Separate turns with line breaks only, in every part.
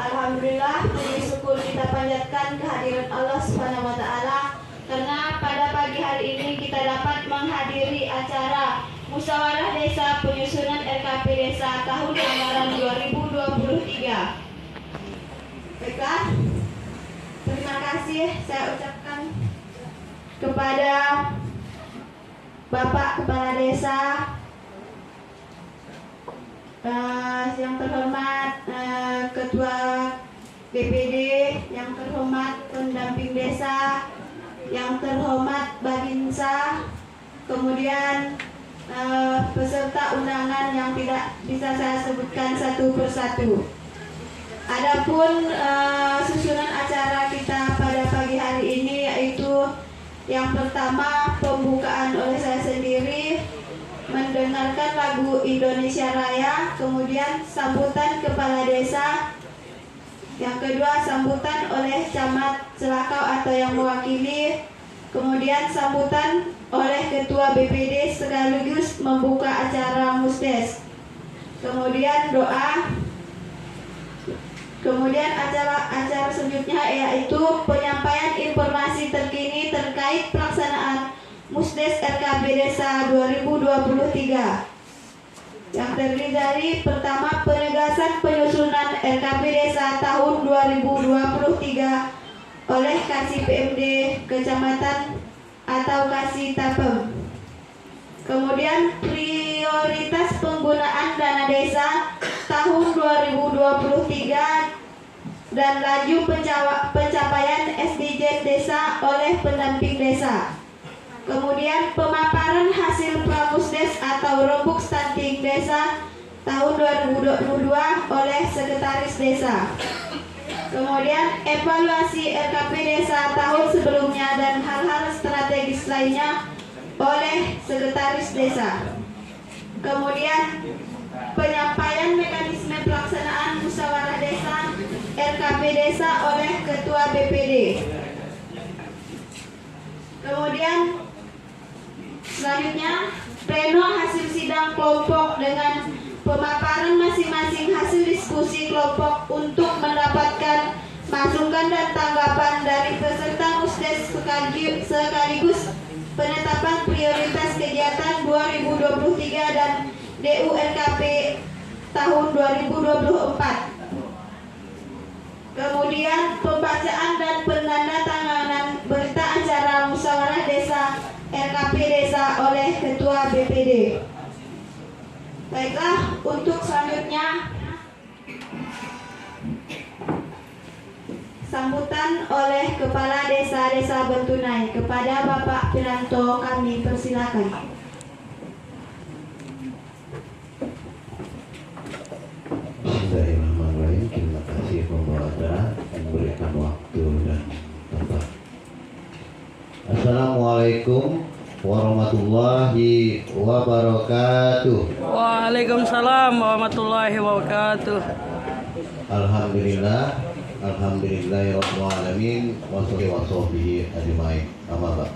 Alhamdulillah, puji syukur kita panjatkan kehadiran Allah Subhanahu wa taala karena pada pagi hari ini kita dapat menghadiri acara Musyawarah Desa Penyusunan RKP Desa tahun anggaran 2023. Baiklah, terima kasih saya ucapkan kepada Bapak Kepala Desa, yang terhormat Ketua BPD, yang terhormat pendamping desa, yang terhormat Babinsa, kemudian peserta undangan yang tidak bisa saya sebutkan satu persatu. Adapun susunan acara kita pada pagi hari ini yaitu yang pertama pembukaan oleh saya sendiri, mendengarkan lagu Indonesia Raya, kemudian sambutan kepala desa, yang kedua sambutan oleh camat Selakau atau yang mewakili, kemudian sambutan oleh ketua BPD sekaligus membuka acara Musdes, kemudian doa, kemudian acara selanjutnya yaitu penyampaian informasi terkini terkait pelaksanaan Musdes RKP Desa 2023 yang terdiri dari pertama penegasan penyusunan RKP Desa tahun 2023 oleh Kasih PMD Kecamatan atau Kasih Tapem. Kemudian prioritas penggunaan dana desa tahun 2023 dan laju pencapaian SDGs desa oleh pendamping desa. Kemudian pemaparan hasil Pramusdes atau rembuk stunting desa tahun 2022 oleh sekretaris desa. Kemudian evaluasi RKP desa tahun sebelumnya dan hal-hal strategis lainnya oleh sekretaris desa. Kemudian penyampaian mekanisme pelaksanaan musyawarah desa RKP desa oleh ketua BPD. Kemudian selanjutnya, pleno hasil sidang kelompok dengan pemaparan masing-masing hasil diskusi kelompok untuk mendapatkan masukan dan tanggapan dari peserta Musdes sekaligus penetapan prioritas kegiatan 2023 dan DURKP tahun 2024. Kemudian pembacaan dan penandatanganan berita acara musyawarah desa RKP desa oleh ketua BPD. Baiklah, untuk selanjutnya sambutan oleh Kepala Desa Bentunai kepada Bapak Piranto kami persilakan.
Bismillahirrahmanirrahim. Terima kasih pembawa acara memberikan waktu dan tempat. Assalamualaikum warahmatullahi wabarakatuh.
Waalaikumsalam warahmatullahi wabarakatuh.
Alhamdulillah, alhamdulillahirabbil alamin wassallallahu wasbihi ajmain. Amma ba'd.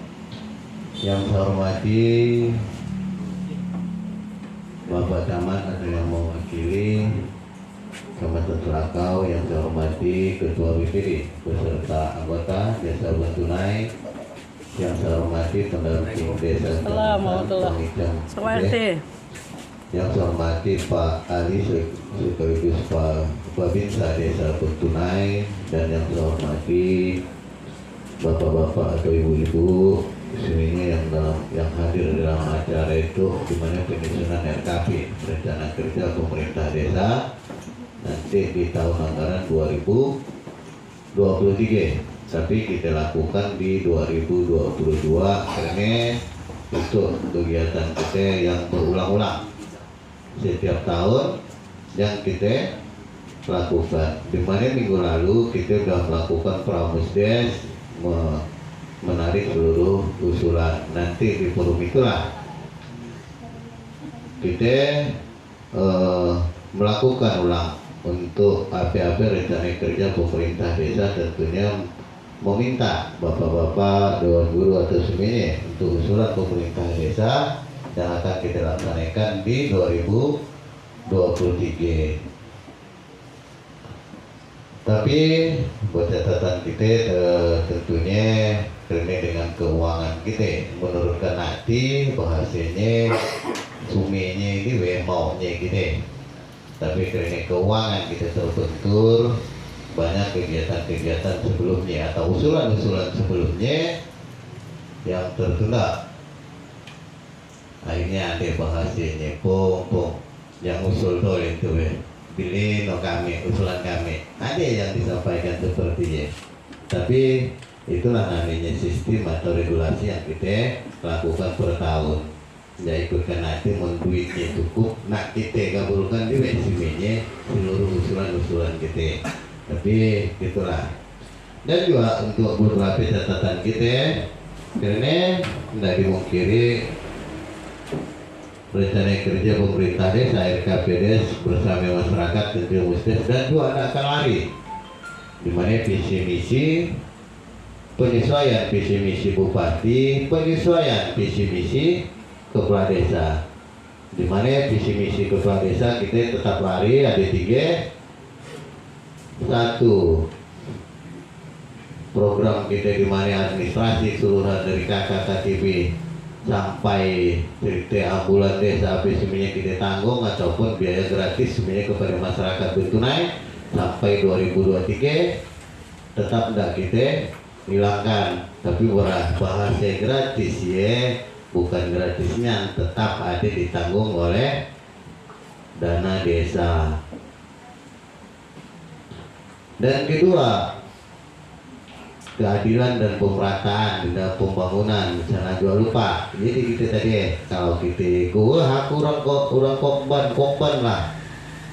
Yang saya hormati Bapak Camat atau yang mewakili Kecamatan Selakau, yang saya hormati Ketua BPD beserta anggota Desa Bentunai, yang saya hormati pendamping desa yang saya hormati Pak Ali sekaligus Pak Babinsa Desa Bentunai, dan yang saya hormati bapak-bapak atau ibu-ibu semuanya yang hadir dalam acara itu, di mana penyusunan RKP rencana kerja pemerintah desa nanti di tahun anggaran 2023, tapi kita lakukan di 2022 karena itu kegiatan kita yang berulang-ulang setiap tahun yang kita lakukan. Di mana minggu lalu kita sudah melakukan Pramusdes, menarik seluruh usulan. Nanti di forum itulah kita melakukan ulang untuk apa-apa rencana kerja pemerintah desa, tentunya meminta bapak-bapak, dewan guru atau semuanya untuk usulan pemerintah desa yang akan kita laksanakan di 2023. Tapi buat catatan kita tentunya karena dengan keuangan kita menurunkan hati bahasanya suminya ini maunya kita. Tapi karena keuangan kita terbentur banyak kegiatan-kegiatan sebelumnya atau usulan-usulan sebelumnya yang tertunda. Akhirnya ada bahasanya pong yang usul tuh itu pilih no kami, usulan kami ada yang disampaikan sepertinya. Tapi itulah namanya sistem atau regulasi yang kita lakukan per tahun. Ya ikutkan nanti mau duitnya cukup, nak kita kabulkan di resume-nya seluruh usulan-usulan kita. Tapi itulah. Dan juga untuk beberapa catatan kita, karena tidak dimungkiri rencana kerja pemerintah desa RKPDes bersama masyarakat tentu Musdes dan juga anak akan lari, di mana visi misi penyesuaian visi misi bupati, penyesuaian visi misi kepala desa, di mana visi misi kepala desa kita tetap lari ada 3. Satu, program kita di mana administrasi seluruh dari KKKTB sampai cerita ambulan desa habis semuanya kita tanggung ataupun biaya gratis semuanya kepada masyarakat bertunai sampai 2023 tetap tidak kita hilangkan. Tapi bahasa gratis ya, bukan gratisnya tetap ada ditanggung oleh dana desa. Dan kedua, keadilan dan pemerataan di dalam pembangunan. Jangan juga lupa. Jadi kita tadi kalau kita aku orang korban lah.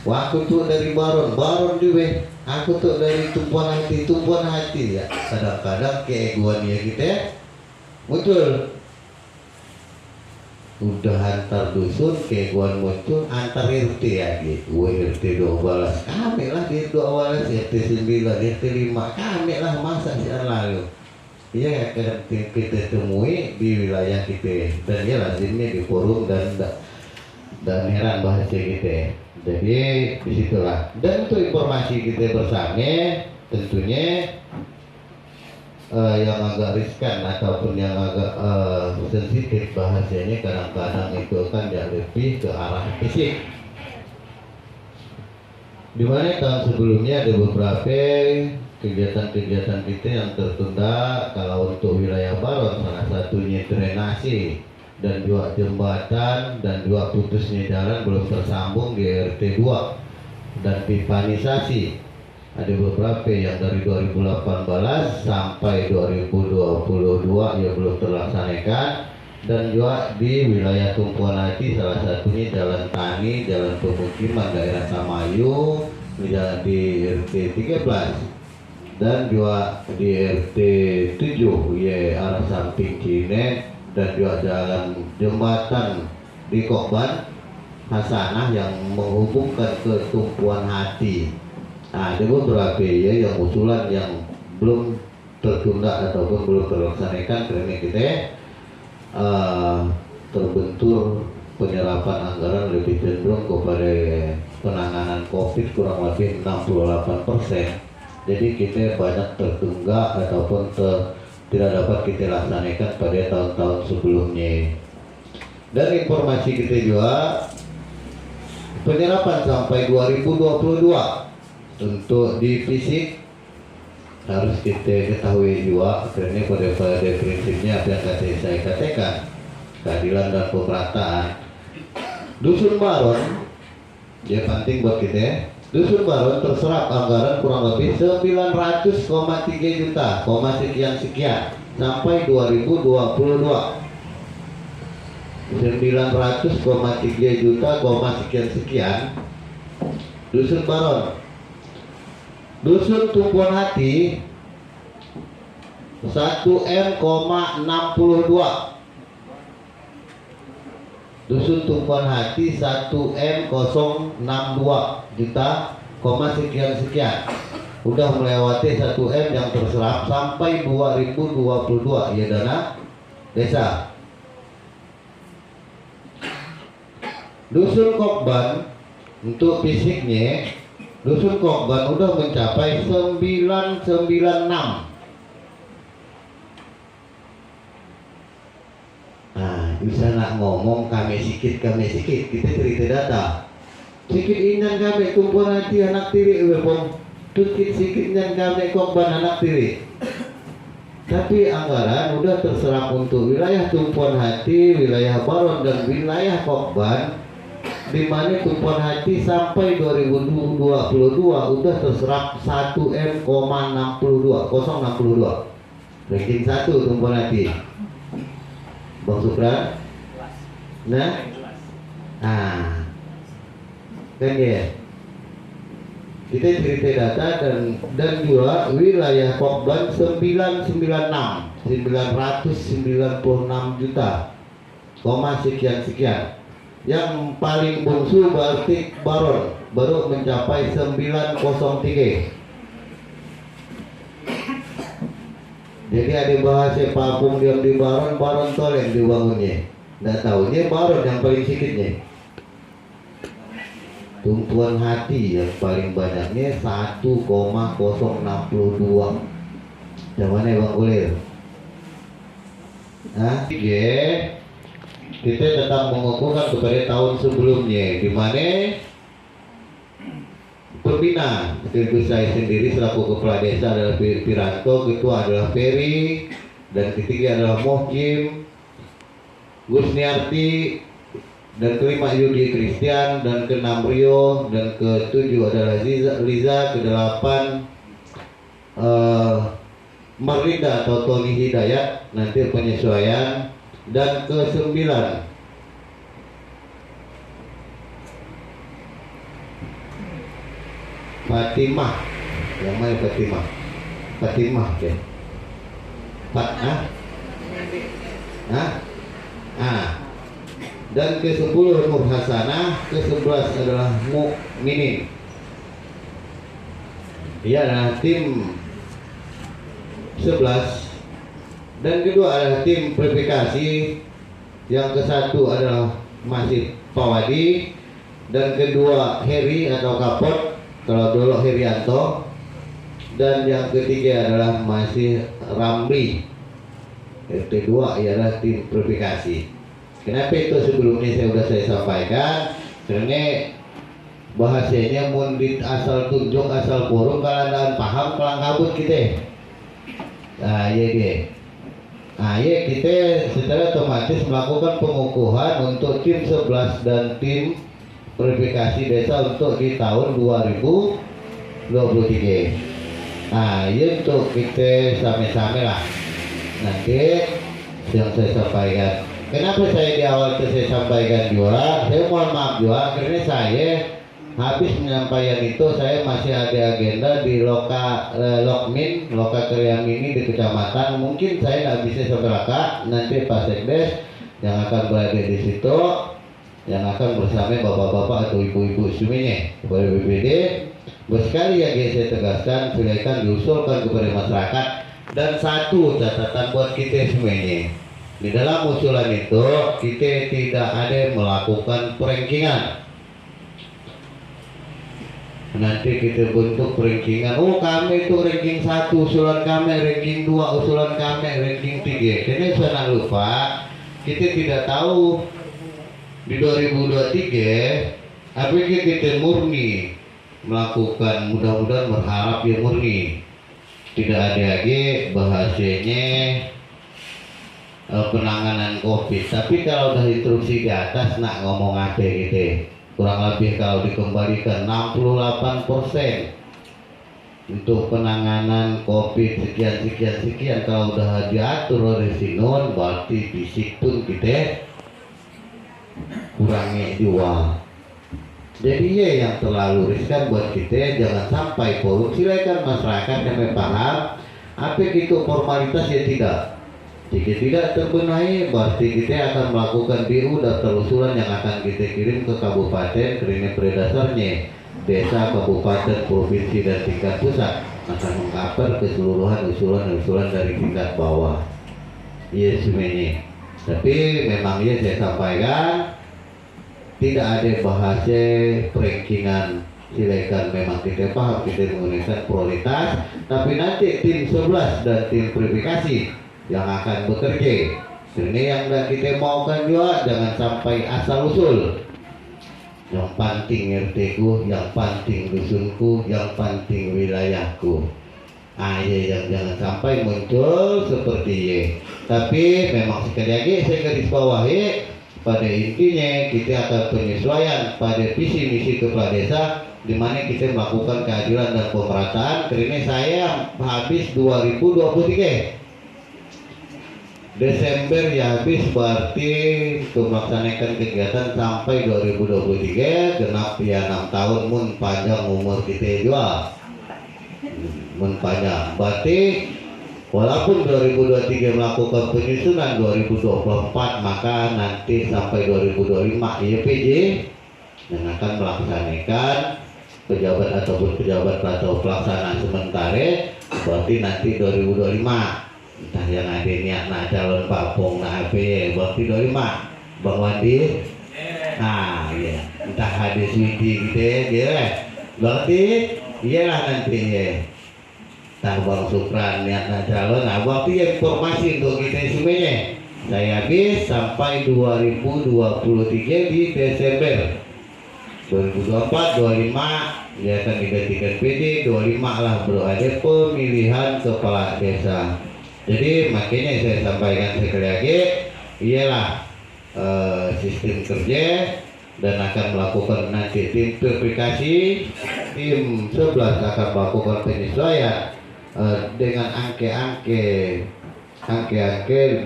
Wah, aku tuh dari baron juga. Aku tuh dari tumpuan hati ya. Kadang-kadang keegoan ya kita muncul. Udah antar dusun keegoan muncul antar RT ya gitu. RT 12 kami lah di 12, RT 9, RT 5 kami lah masa siang lalu. Iya kita temui di wilayah kita dan ya lazimnya di forum dan heran bahasa kita. Jadi disitulah. Dan untuk informasi kita bersama tentunya yang agak riskan ataupun yang agak sensitif bahasanya kadang-kadang itu kan lebih ke arah fisik. Dimana tahun sebelumnya ada beberapa kegiatan-kegiatan kita yang tertunda. Kalau untuk wilayah Baron salah satunya drenase dan juga jembatan dan juga putusnya jalan belum tersambung di RT 2 dan pipanisasi. Ada beberapa yang dari 2018 sampai 2022 yang belum terlaksanakan, dan juga di wilayah tumpuan hati salah satunya jalan tani, jalan pemukiman daerah Tamayu di RT 13 dan juga di RT 7 ya arah samping Cine, dan juga jalan jembatan di Kokban Hasanah yang menghubungkan ke tumpuan hati. Nah, ada beberapa ya yang usulan yang belum tertunda ataupun belum terlaksanakan karena kita terbentur penyerapan anggaran lebih cenderung kepada penanganan COVID kurang lebih 68%. Jadi kita banyak tertunggak ataupun tidak dapat kita laksanakan pada tahun-tahun sebelumnya. Dan informasi kita juga penyerapan sampai 2022 untuk di fisik harus kita ketahui juga karena pada prinsipnya apa yang saya katakan keadilan dan pemerataan. Dusun Baron dia penting buat kita. Dusun Baron terserap anggaran kurang lebih 900,3 juta, sekian sampai 2022. 900,3 juta, sekian Dusun Baron. Dusun Tumpuan Hati 1M,62. Dusun Tumpuan Hati 1M062 juta, sekian. Udah melewati 1M yang terserap sampai 2022 ya dana desa. Dusun Kokban untuk fisiknya Dusun korban udah mencapai 996. Nah, bisa nak ngomong kami sikit, kita cerita data. Sikit inan kami tumpuan hati anak tiri, wepong. Sikit inan kami korban anak tiri. Tapi anggaran udah terserap untuk wilayah tumpuan hati, wilayah Baron dan wilayah korban, di mana tumpuan hati sampai 2022 udah terserap 1M,062. Ranking 1 tumpuan hati. Bang Supran? Nah? Kan ya? Kita cerita data dan juga wilayah korban 996 juta, sekian. Yang paling bungsu berarti Baron baru mencapai 903. Jadi ada bahasa Papung diam di Baron toleng dibangunnya. Nggak tahunya Baron yang paling sedikitnya. Tumpuan hati yang paling banyaknya 1,062. Yang mana Bang Kulir? Nah, kita tetap mengukuhkan kepada tahun sebelumnya, di mana pembina sekaligus saya sendiri selaku kepala desa adalah Piranto, ketua adalah Ferry, dan ketiga adalah Mohkim, Gusniarti, dan kelima Yudi Christian, dan keenam Rio, dan ketujuh adalah Liza, kedelapan Marlinda atau Tony Hidayat, nanti penyesuaian, dan kesembilan Fatimah. Yang mana Fatimah? Fatimah ya. Dan ke-10 Nur Hasanah, ke-11 adalah Mukminin. Ia adalah tim 11. Dan kedua adalah tim verifikasi. Yang ke-1 adalah masih Pawadi, dan kedua Heri atau Kapot, kalau dulu Herianto, dan yang ketiga adalah masih Ramli. Yang kedua ialah tim verifikasi. Kenapa itu sebelumnya saya sampaikan? Karena bahasanya mundit asal tunjuk asal burung, kalau anda paham kelang kabut kita. Ya kita secara otomatis melakukan pengukuhan untuk tim 11 dan tim verifikasi desa untuk di tahun 2023. Ya untuk kita sama-sama lah. Nanti yang saya sampaikan. Kenapa saya di awal itu saya sampaikan juga, saya mohon maaf juga karena saya habis penyampaian itu saya masih ada agenda di Loka Kriamini di kecamatan. Mungkin saya nggak bisa seberapa, nanti Pak Sekdes yang akan berada di situ, yang akan bersama bapak-bapak atau ibu-ibu semuanya kepada BPD. Sekali yang saya tegaskan, silakan diusulkan kepada masyarakat. Dan satu catatan buat kita semuanya. Di dalam usulan itu kita tidak ada melakukan perankingan. Nanti kita bentuk rankingan. Oh kami itu ranking 1 usulan kami, ranking 2 usulan kami, ranking 3. Karena jangan lupa kita tidak tahu di 2023 apakah kita murni melakukan, mudah-mudahan berharap ya murni. Tidak ada lagi bahasanya penanganan COVID. Tapi kalau udah instruksi di atas nak ngomong apa gitu, kurang lebih kalau dikembalikan 68% untuk penanganan COVID sekian. Kalau udah diatur oleh Sinun, berarti fisik pun kita kurangi dua. Jadi ya yang terlalu riskan buat kita, jangan sampai forum. Silakan masyarakat yang paham apa itu formalitas ya tidak. Jika tidak terbenahi, berarti kita akan melakukan BU daftar usulan yang akan kita kirim ke kabupaten, karena pada dasarnya desa, kabupaten, provinsi, dan tingkat pusat akan mengcover keseluruhan usulan-usulan dari tingkat bawah. Iya semuanya. Tapi memang ya saya sampaikan tidak ada bahasa perankingan silakan, memang kita paham kita menggunakan prioritas, tapi nanti tim 11 dan tim verifikasi yang akan bekerja. Ini yang kita maukan juga, jangan sampai asal usul. Yang penting RT ku, yang penting dusunku, yang penting wilayahku. Yang jangan sampai muncul seperti ini. Tapi memang sekali lagi saya garis bawahi, pada intinya kita akan penyesuaian pada visi misi kepala desa, di mana kita melakukan keadilan dan pemerataan. Karena saya habis 2023 Desember ya habis, berarti untuk melaksanakan kegiatan sampai 2023 genap ya 6 tahun, mun panjang umur kita juga, mun panjang. Berarti walaupun 2023 melakukan penyusunan 2024, maka nanti sampai 2025 IPJ yang akan melaksanakan pejabat ataupun pejabat atau pelaksana sementara, berarti nanti 2025 entah yang ada niat nak calon papong nak apa ya, berarti 25 Bang Wandi. Ya entah ada suiti gitu ya, berarti iyalah nanti ya Bang Supran niat nak calon. Nah, berarti informasi untuk kita semuanya saya habis sampai 2023 di Desember 2024, 25 dia akan digantikan PD, 25 lah bro, ada pemilihan kepala desa. Jadi makanya saya sampaikan sekali lagi, ialah sistem kerja dan akan melakukan nanti tim verifikasi, tim 11 akan melakukan penyesuaian dengan angke-angke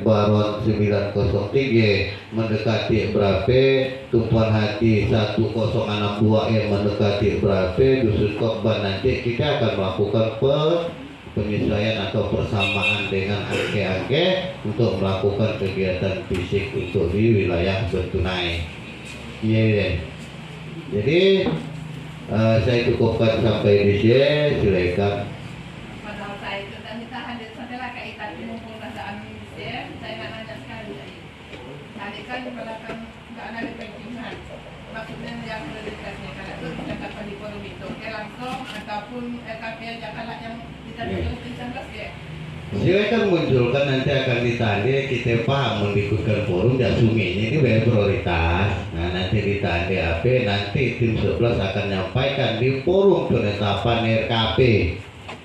baron 903 mendekati berapa, tumpuan hati 1062 yang mendekati berapa, dusun korban. Nanti kita akan melakukan penyesuaian atau persamaan dengan angke-angke untuk melakukan kegiatan fisik untuk di wilayah Bentunai. Jadi saya cukupkan sampai di sini, silakan.
Padahal saya itu tadi hadir setelah kaitan mumpung rasa saya nak nanya sekali. Tadi kan belakang nggak ada penyimpan. Maksudnya yang prioritasnya kalau itu dikatakan di forum itu, langsung ataupun LKP Jakarta yang
silakan munculkan, nanti akan ditanda. Kita paham mengikutkan forum dan sungai ini prioritas. Nah nanti ditanda apa, nanti tim 11 akan menyampaikan di forum penetapan RKP.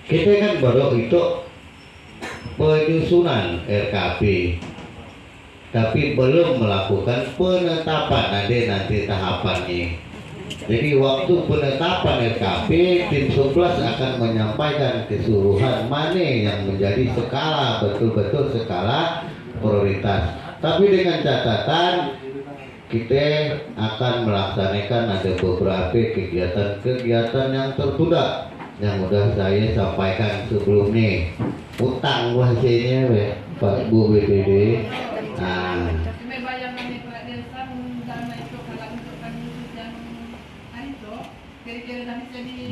Kita kan baru itu penyusunan RKP, tapi belum melakukan penetapan. Nanti tahapannya. Jadi waktu penetapan RKP, tim 11 akan menyampaikan keseluruhan mana yang menjadi skala, betul-betul skala prioritas. Tapi dengan catatan kita akan melaksanakan ada beberapa kegiatan-kegiatan yang tertunda yang sudah saya sampaikan sebelumnya. Utang wasinya Pak Bu BPD.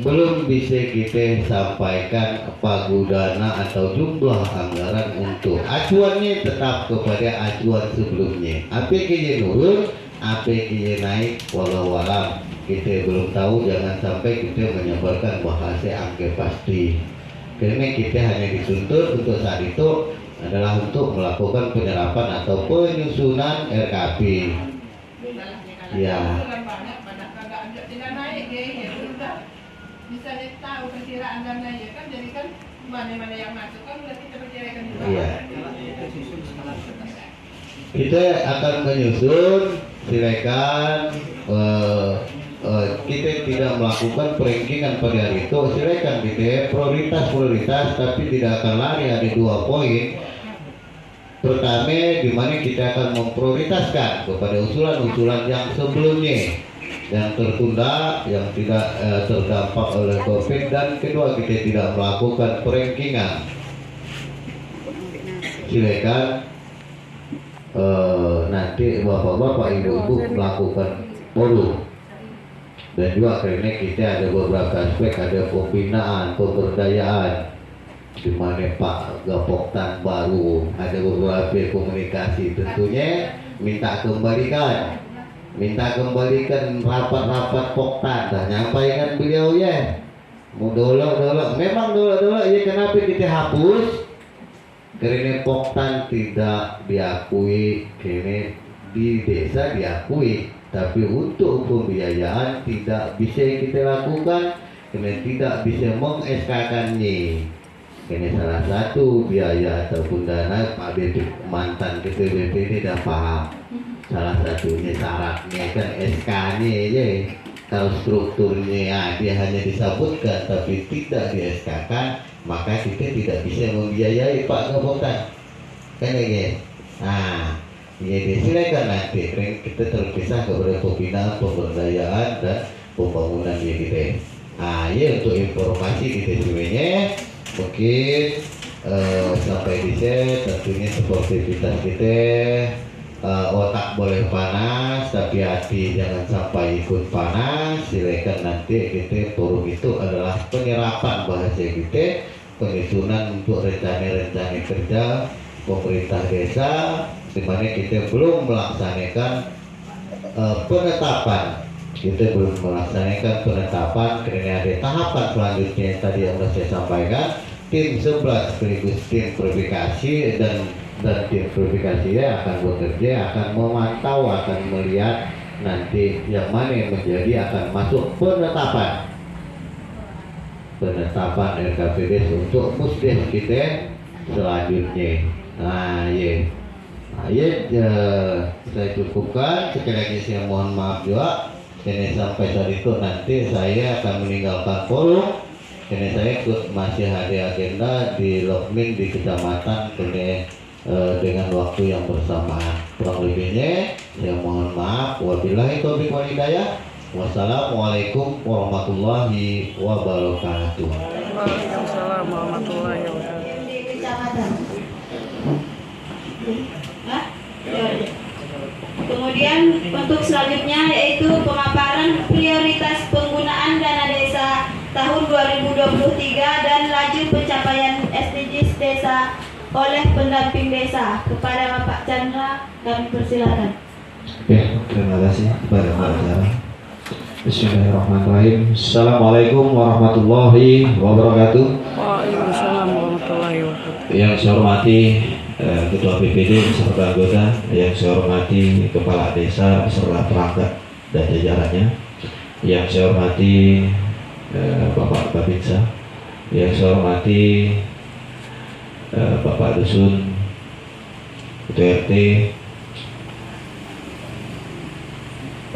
Belum bisa kita sampaikan pagudana atau jumlah anggaran untuk acuannya tetap kepada acuan sebelumnya. Apa kaya nurun, apa kaya naik, walau-walau kita belum tahu. Jangan sampai kita menyebarkan bahasa angka pasti. Karena kita hanya dituntut untuk saat itu adalah untuk melakukan penyerapan atau penyusunan RKP. Ya.
Bisa tahu perkiraan dana ya kan, jadi kan mana-mana yang masuk kan berarti kita perkirakan juga.
Iya. Kita akan menyusun, silakan. Kita tidak melakukan perankingan pada hari itu, silakan kita prioritas, tapi tidak akan lari. Ada 2 poin. Pertama, di mana kita akan memprioritaskan kepada usulan-usulan yang sebelumnya, yang tertunda, yang tidak terdampak oleh COVID, dan kedua kita tidak melakukan perankingan. Silakan nanti bapak-bapak, ibu-ibu melakukan forum. Dan juga karena kita ada beberapa aspek, ada pembinaan, pemberdayaan, di mana Pak Gapoktan baru, ada beberapa komunikasi, tentunya minta kembalikan minta kembalikan rapat-rapat poktan, dah nyampaikan beliau ya. Mau dolo, memang dolo ya kenapa kita hapus? Karena poktan tidak diakui, kini di desa diakui, tapi untuk pembiayaan tidak bisa kita lakukan, karena tidak bisa meng-SK-kannya. Ini salah satu biaya ataupun dana Pak mantan ketua BPD dan paham. Salah satunya syaratnya kan SK-nya ya. Kalau strukturnya dia hanya disebutkan tapi tidak di SK-kan, maka kita tidak bisa membiayai Pak Kabupaten. Kan ya? Nah, ya disilakan nanti kita terpisah kepada pembinaan, pemberdayaan dan pembangunan ya kita. Nah, ya untuk informasi kita semuanya mungkin sampai di sini tentunya sportivitas kita. Otak boleh panas tapi hati jangan sampai ikut panas. Silakan nanti kita forum itu adalah penyerapan bahasa kita, penyusunan untuk rencana-rencana kerja pemerintah desa, di mana kita belum melaksanakan penetapan. Kita belum melaksanakan penetapan karena ada tahapan selanjutnya yang tadi yang sudah saya sampaikan. Tim 11 sekaligus tim verifikasi dan tim verifikasi akan bekerja, akan memantau, akan melihat nanti yang mana yang menjadi akan masuk penetapan RKPD untuk musdeh kita selanjutnya. Nah saya cukupkan. Sekali lagi saya mohon maaf juga ini sampai saat itu nanti saya akan meninggalkan forum. Ini saya masih ada agenda di Lokmin di kecamatan ini dengan waktu yang bersamaan. Kurang lebihnya saya mohon maaf. Wabillahi taufiq wal hidayah. Wassalamualaikum warahmatullahi wabarakatuh.
Waalaikumsalam warahmatullahi wabarakatuh.
Di kecamatan. Hah? Ya. Kemudian untuk selanjutnya yaitu pemaparan prioritas penggunaan dana desa tahun 2023 dan laju pencapaian SDGs desa oleh pendamping desa. Kepada Bapak Chandra kami persilakan.
Oke, terima kasih kepada Pak Chandra. Bismillahirrahmanirrahim. Assalamualaikum warahmatullahi wabarakatuh.
Waalaikumsalam warahmatullahi wabarakatuh.
Yang saya hormati Ketua BPD beserta anggota, yang saya hormati Kepala Desa beserta perangkat dan jajarannya, yang saya hormati Bapak Babinsa, yang saya hormati Bapak Dusun, Ketua RT,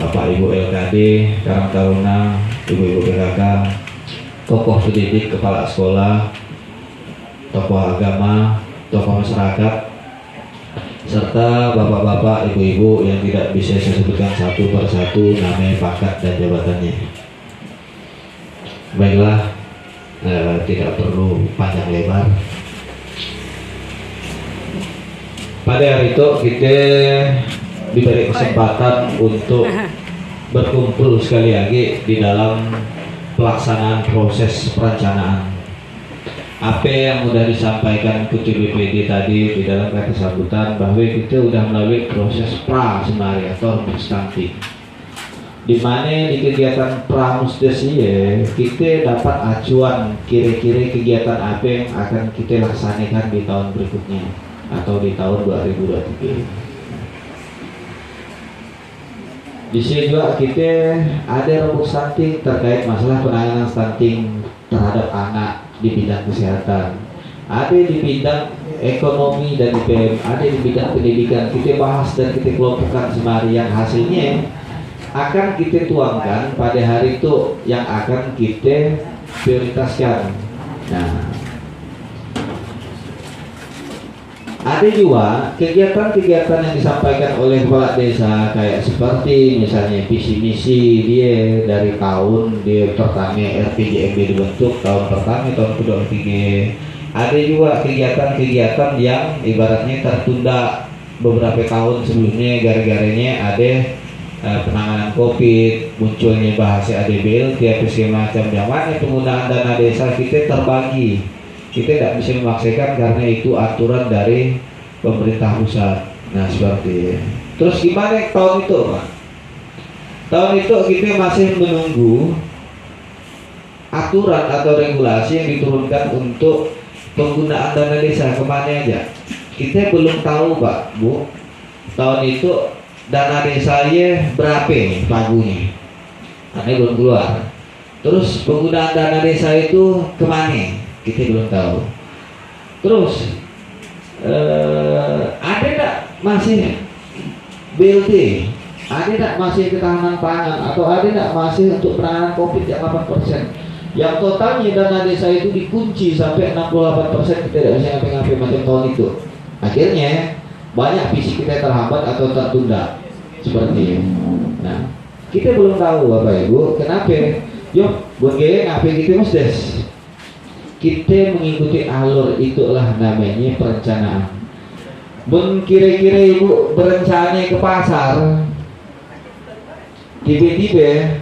Bapak Ibu LKD, Karang Taruna, Ibu-ibu PKK, tokoh pendidik, kepala sekolah, tokoh agama, tokoh masyarakat, serta bapak-bapak, ibu-ibu yang tidak bisa saya sebutkan satu persatu nama, pangkat, dan jabatannya. Baiklah, tidak perlu panjang lebar. Pada hari itu kita diberi kesempatan untuk berkumpul sekali lagi di dalam pelaksanaan proses perencanaan. Apa yang sudah disampaikan Ketua BPD tadi di dalam kata sambutan bahwa kita sudah melalui proses pra sebenarnya atau stunting, di mana di kegiatan pramusdes ini kita dapat acuan kira-kira kegiatan apa yang akan kita laksanakan di tahun berikutnya atau di tahun 2023. Di sini juga kita ada rembuk stunting terkait masalah penanganan stunting terhadap anak di bidang kesehatan, ada di bidang ekonomi dan IPM, ada di bidang pendidikan. Kita bahas dan kita kelompokkan semari yang hasilnya akan kita tuangkan pada hari itu yang akan kita prioritaskan. Nah, ada juga kegiatan-kegiatan yang disampaikan oleh kepala desa kayak seperti misalnya visi misi dia dari tahun dia pertama RPJMD dibentuk tahun pertama, tahun kedua ketiga. Ada juga kegiatan-kegiatan yang ibaratnya tertunda beberapa tahun sebelumnya gara-garanya ada penanganan COVID, munculnya bahasa ADBL, tiap skema macam yang penggunaan dana desa kita terbagi. Kita tidak bisa memaksakan karena itu aturan dari pemerintah pusat. Nah seperti itu. Terus gimana tahun itu Pak? tahun itu kita masih menunggu aturan atau regulasi yang diturunkan untuk penggunaan dana desa kemana aja. Kita belum tahu Pak Bu, tahun itu dana desanya berapa nih pagunya, karena belum keluar. Terus penggunaan dana desa itu kemana, kita belum tahu. Terus ada nggak masih BLT, ada nggak masih ketahanan pangan, atau ada nggak masih untuk penanganan COVID yang 8%, yang totalnya dana desa itu dikunci sampai 68%, kita tidak bisa ngapain-ngapain macam tahun itu. Akhirnya banyak visi kita terhambat atau tertunda seperti ini. Nah, kita belum tahu Bapak Ibu kenapa. Yuk, buat gaya ngapain kita musdes? Kita mengikuti alur, itulah namanya perencanaan. Kira-kira Ibu berencana ke pasar, tiba-tiba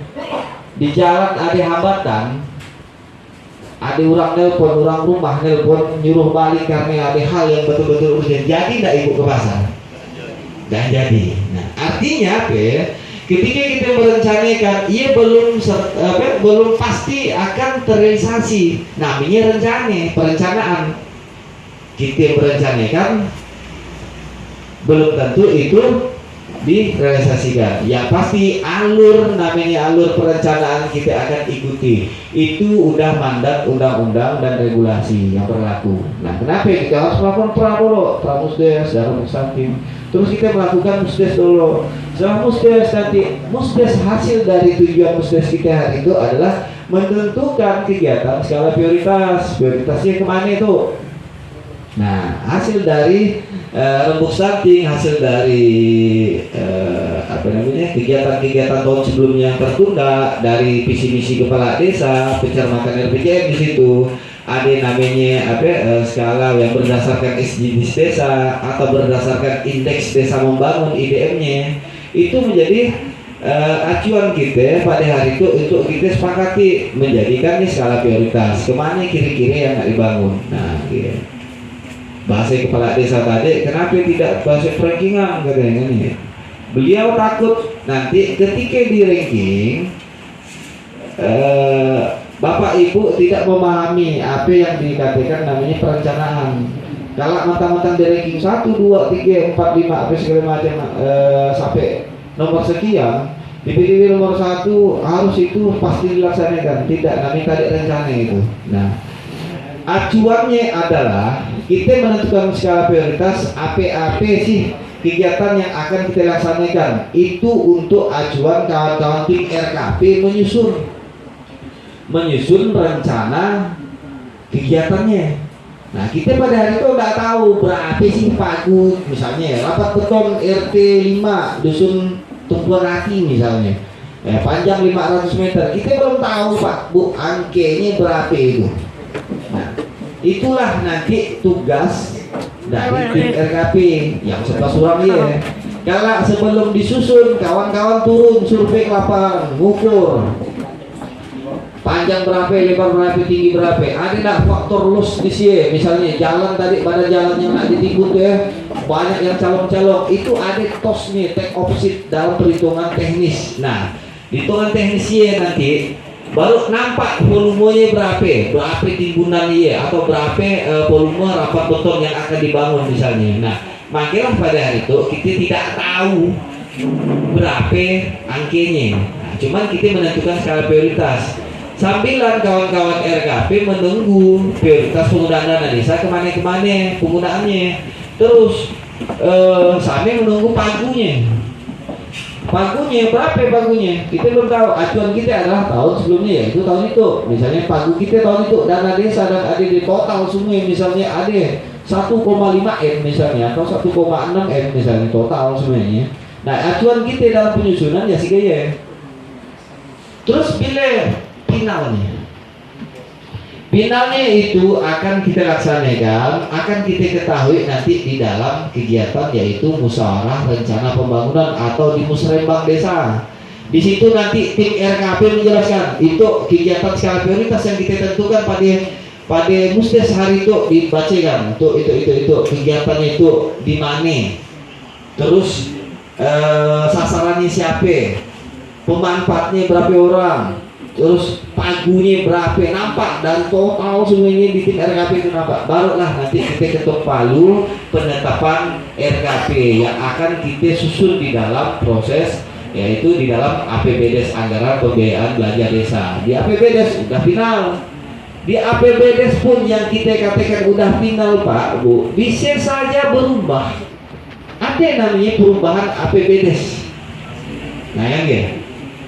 di jalan ada hambatan, ada orang nelpon, orang rumah nelpon nyuruh balik karena ada hal yang betul-betul urgent. Jadi tidak Ibu ke pasar? Dan jadi. Nah, artinya apa? Ketika kita merencanakan, ia belum pasti akan terrealisasi. Namanya rencana, perencanaan. Kita merencanakan, belum tentu itu direalisasikan. Yang pasti alur, namanya alur perencanaan kita akan ikuti. Itu udah mandat undang-undang dan regulasi yang berlaku. Nah, kenapa kita harus melakukan pramusdes dan musyatim? Terus kita melakukan musdes dulu. Setelah musdes, nanti musdes, hasil dari tujuan musdes kita hari itu adalah menentukan kegiatan skala prioritas. Prioritasnya kemana itu? Nah, hasil dari rembuk stunting, hasil dari kegiatan-kegiatan tahun sebelumnya yang tertunda, dari visi misi kepala desa, pencermatan RPJM di situ ada namanya skala yang berdasarkan SDGs desa atau berdasarkan indeks desa membangun IDM-nya. Itu menjadi acuan kita pada hari itu untuk kita sepakati menjadikannya skala prioritas. Kemana kira-kira yang nak dibangun? Nah, gitu. Bahasa kepala desa tadi, kenapa tidak bahasa rankingan katanya nih? Beliau takut nanti ketika di ranking Bapak Ibu tidak memahami apa yang dikatakan namanya perencanaan. Kalau mentang-mentang di ranking 1, 2, 3, 4, 5 apa segala macam sampai nomor sekian, di nomor 1 harus itu pasti dilaksanakan. Tidak, namanya tadi rencana itu. Nah, acuannya adalah kita menentukan skala prioritas apa sih kegiatan yang akan kita laksanakan. Itu untuk acuan kawan-kawan tim RKP menyusun rencana kegiatannya. Nah, kita pada hari itu nggak tahu berapa sih pagu, misalnya rapat beton RT 5 dusun Tumpuan Hati misalnya, panjang 500 meter. Kita belum tahu Pak Bu angkanya berapa itu. Nah, itulah nanti tugas dari tim RKP yang serba suram ya. Kalau sebelum disusun, kawan-kawan turun survei ke lapangan, ngukur panjang berapa, lebar berapa, tinggi berapa. Ada nggak faktor loss di sini? Misalnya jalan tadi, pada jalan yang nak ditikut ya, banyak yang calon-calon. Itu ada tosnya, take opposite dalam perhitungan teknis. Nah, hitungan teknisnya nanti baru nampak volumenya berapa timbunannya, atau berapa volume rapat beton yang akan dibangun misalnya. Nah, makanya pada hari itu kita tidak tahu berapa angkanya. Nah, cuman kita menentukan skala prioritas. Sambilan kawan-kawan RKP menunggu prioritas penggunaan dana desa kemana-kemana penggunaannya. Terus sambil menunggu pagunya berapa pagunya kita belum tahu. Acuan kita adalah tahun sebelumnya, yaitu tahun itu. Misalnya pagu kita tahun itu dana desa dan ada di total semua, misalnya ada 1,5 M misalnya, atau 1,6 M misalnya total semuanya. Nah, acuan kita dalam penyusunan ya sih gaya. Terus finalnya itu akan kita laksanakan, akan kita ketahui nanti di dalam kegiatan, yaitu musyawarah rencana pembangunan atau di musrembang desa. Di situ nanti tim RKP menjelaskan itu kegiatan skala prioritas yang kita tentukan pada musdes hari itu dibacakan. Itu kegiatannya itu di mana, terus sasarannya siapa, pemanfaatnya berapa orang, terus pagunya berapa, nampak dari total semuanya di tim RKP itu nampak. Barulah nanti kita ketok palu penetapan RKP yang akan kita susun di dalam proses, yaitu di dalam APBDes anggaran pembiayaan belanja desa. Di APBDes udah final. Di APBDes pun yang kita katakan udah final Pak Bu, bisa saja berubah. Ada namanya perubahan APBDes. Nah yang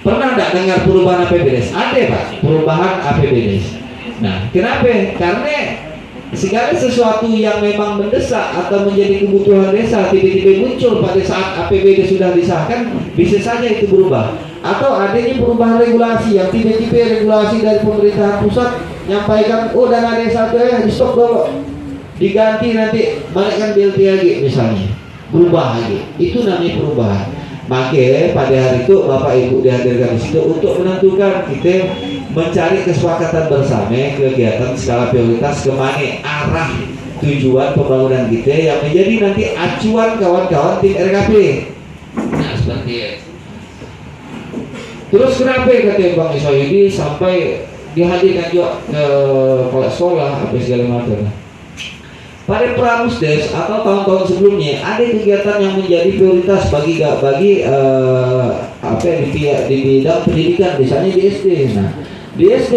pernah nggak dengar perubahan APBDes? Ada Pak, perubahan APBDes. Nah kenapa? Karena segala sesuatu yang memang mendesak atau menjadi kebutuhan desa tiba-tiba muncul pada saat APBD sudah disahkan, bisa saja itu berubah. Atau adanya perubahan regulasi yang tiba-tiba regulasi dari pemerintahan pusat nyampaikan, oh dana desa itu di stop dulu, diganti nanti balikkan BLT lagi misalnya, berubah lagi. Itu namanya perubahan. Maka pada hari itu Bapak Ibu dihadirkan di situ untuk menentukan kita mencari kesepakatan bersama kegiatan skala prioritas kemana arah tujuan pembangunan kita yang menjadi nanti acuan kawan-kawan tim RKP. Nah seperti itu. Terus kenapa kata Bang Isoyudi sampai dihadirkan juga ke kepala sekolah apa segala macam? Pada Pramusdes atau tahun-tahun sebelumnya ada kegiatan yang menjadi prioritas bagi di bidang pendidikan, misalnya di SD. Nah, di SD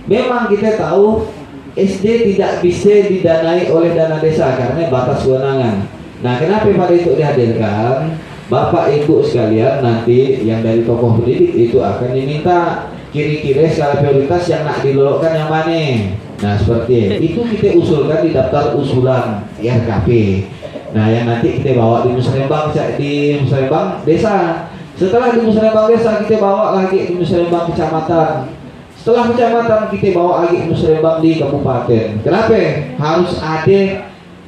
memang kita tahu SD tidak bisa didanai oleh dana desa karena batas kewenangan. Nah, kenapa pada itu dihadirkan? Bapak Ibu sekalian nanti yang dari tokoh pendidik itu akan diminta kira-kira skala prioritas yang nak dilolokkan yang mana. Nah seperti itu kita usulkan di daftar usulan RKP. Nah yang nanti kita bawa di musrembang desa. Setelah di musrembang desa kita bawa lagi di musrembang kecamatan. Setelah kecamatan kita bawa lagi di musrembang di kabupaten. Kenapa? Harus ada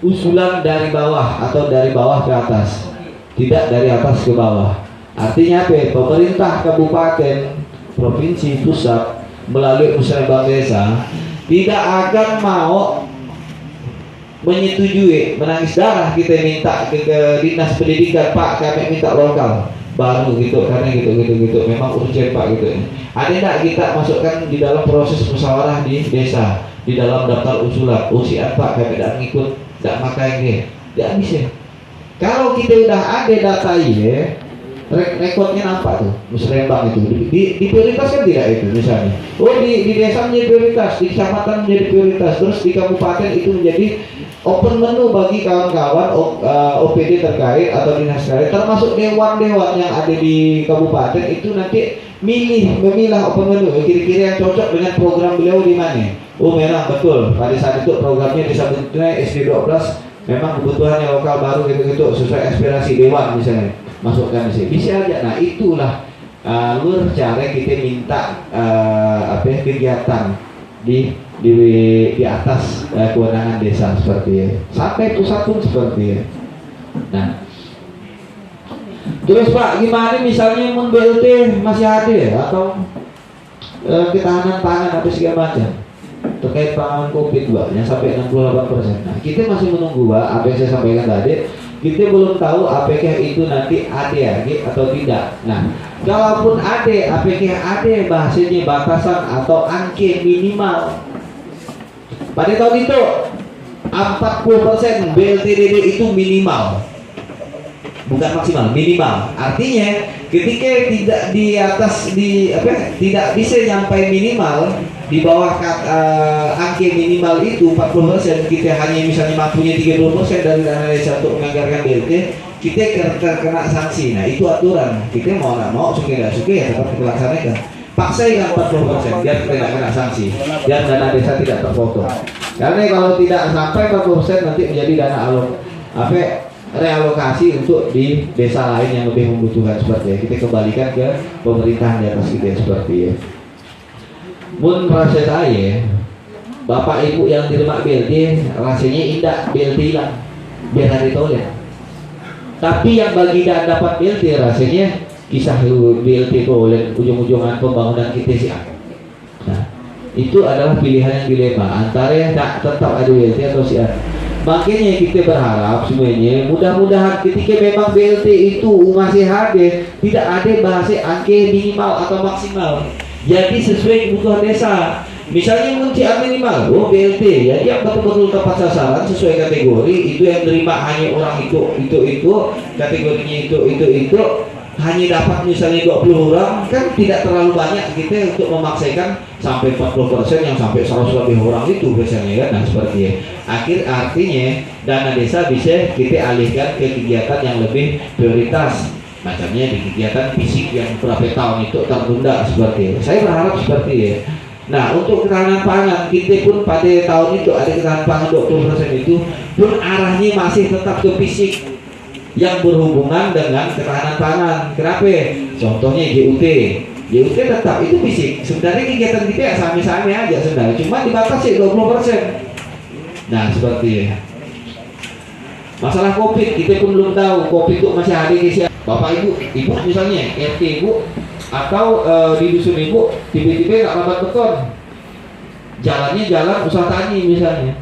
usulan dari bawah atau dari bawah ke atas, tidak dari atas ke bawah. Artinya apa? Pemerintah kabupaten, provinsi, pusat melalui musrembang desa tidak akan mau menyetujui menangis darah kita minta ke dinas pendidikan, Pak kami minta lokal baru gitu, karena gitu memang urgent Pak gitu. Ada enggak kita masukkan di dalam proses musyawarah di desa, di dalam daftar usulan, usia Pak kami tidak mengikut, tidak makai ini, tidak bisa. Kalau kita udah ada data ya, rekodnya nampak tuh, musrembang itu diprioritaskan tidak itu misalnya. Oh di desa menjadi prioritas, di kecamatan menjadi prioritas, terus di kabupaten itu menjadi open menu bagi kawan-kawan OPD terkait atau dinas terkait, termasuk dewan-dewan yang ada di kabupaten itu nanti memilah open menu kira-kira yang cocok dengan program beliau di mana. Oh memang betul pada saat itu programnya disebutnya SD 12 memang kebutuhannya lokal baru gitu sesuai aspirasi dewan misalnya. Masukkan sih bisa aja. Nah itulah alur cara kita minta kegiatan di atas kewenangan desa seperti ya. Sampai pusat pun seperti ya. Nah terus Pak gimana misalnya mun BLT masih ada ya, atau ketahanan pangan atau segala macam terkait pangan COVID Pak yang sampai 68%. Nah kita masih menunggu Pak apa yang saya sampaikan tadi. Kita belum tahu apakah itu nanti ada lagi atau tidak. Nah, kalaupun ada, apakah ada bahasanya batasan atau angka minimal. Pada tahun itu 40% BLTDD itu minimal, bukan maksimal, minimal. Artinya ketika tidak di atas tidak bisa sampai minimal di bawah angka minimal itu 40%, kita hanya misalnya mampunya 30% dari dana desa untuk menganggarkan BLT, kita terkena sanksi. Nah itu aturan, kita mau nggak mau, suka nggak suka ya tetap kita laksanakan. Paksakan 40% biar tidak kena sanksi, biar dana desa tidak terpotong. Karena kalau tidak sampai 40% nanti menjadi dana realokasi untuk di desa lain yang lebih membutuhkan seperti ya. Kita kembalikan ke pemerintahan di atas kita seperti ya. Mun rasa saya, Bapak Ibu yang terima BLT rasanya indah BLT hilang, biar ada tolong. Tapi yang bagi tidak dapat BLT rasanya kisah BLT tolong ujung-ujungan pembangunan kita sih. Nah itu adalah pilihan yang dilema antara yang tak tetap ada BLT atau sih. Makanya kita berharap semuanya mudah-mudahan ketika memang BLT itu masih hadir, tidak ada bahasa angka minimal atau maksimal. Jadi sesuai kebutuhan desa. Misalnya kunci minimal, oh BLT, ya dia betul-betul tepat sasaran sesuai kategori. Itu yang terima hanya orang itu, kategorinya itu, hanya dapat misalnya 20 orang, kan tidak terlalu banyak kita untuk memaksakan sampai 40% yang sampai 100 lebih orang itu biasanya kan. Nah seperti itu. Artinya dana desa bisa kita alihkan ke kegiatan yang lebih prioritas. Macamnya di kegiatan fisik yang berapa tahun itu tertunda seperti itu. Saya berharap seperti itu. Nah untuk ketahanan pangan kita pun pada tahun itu ada ketahanan pangan 20% itu pun arahnya masih tetap ke fisik yang berhubungan dengan ketahanan pangan. Kenapa? Contohnya JUT tetap itu fisik. Sebenarnya kegiatan kita ya sami-sami aja sebenarnya, cuma dibatasi 20%. Nah seperti itu. Masalah COVID kita pun belum tahu COVID itu masih ada di siapa. Bapak ibu misalnya RT ibu atau di dusun ibu tiba-tiba nggak dapat beton, jalannya jalan usaha tani misalnya.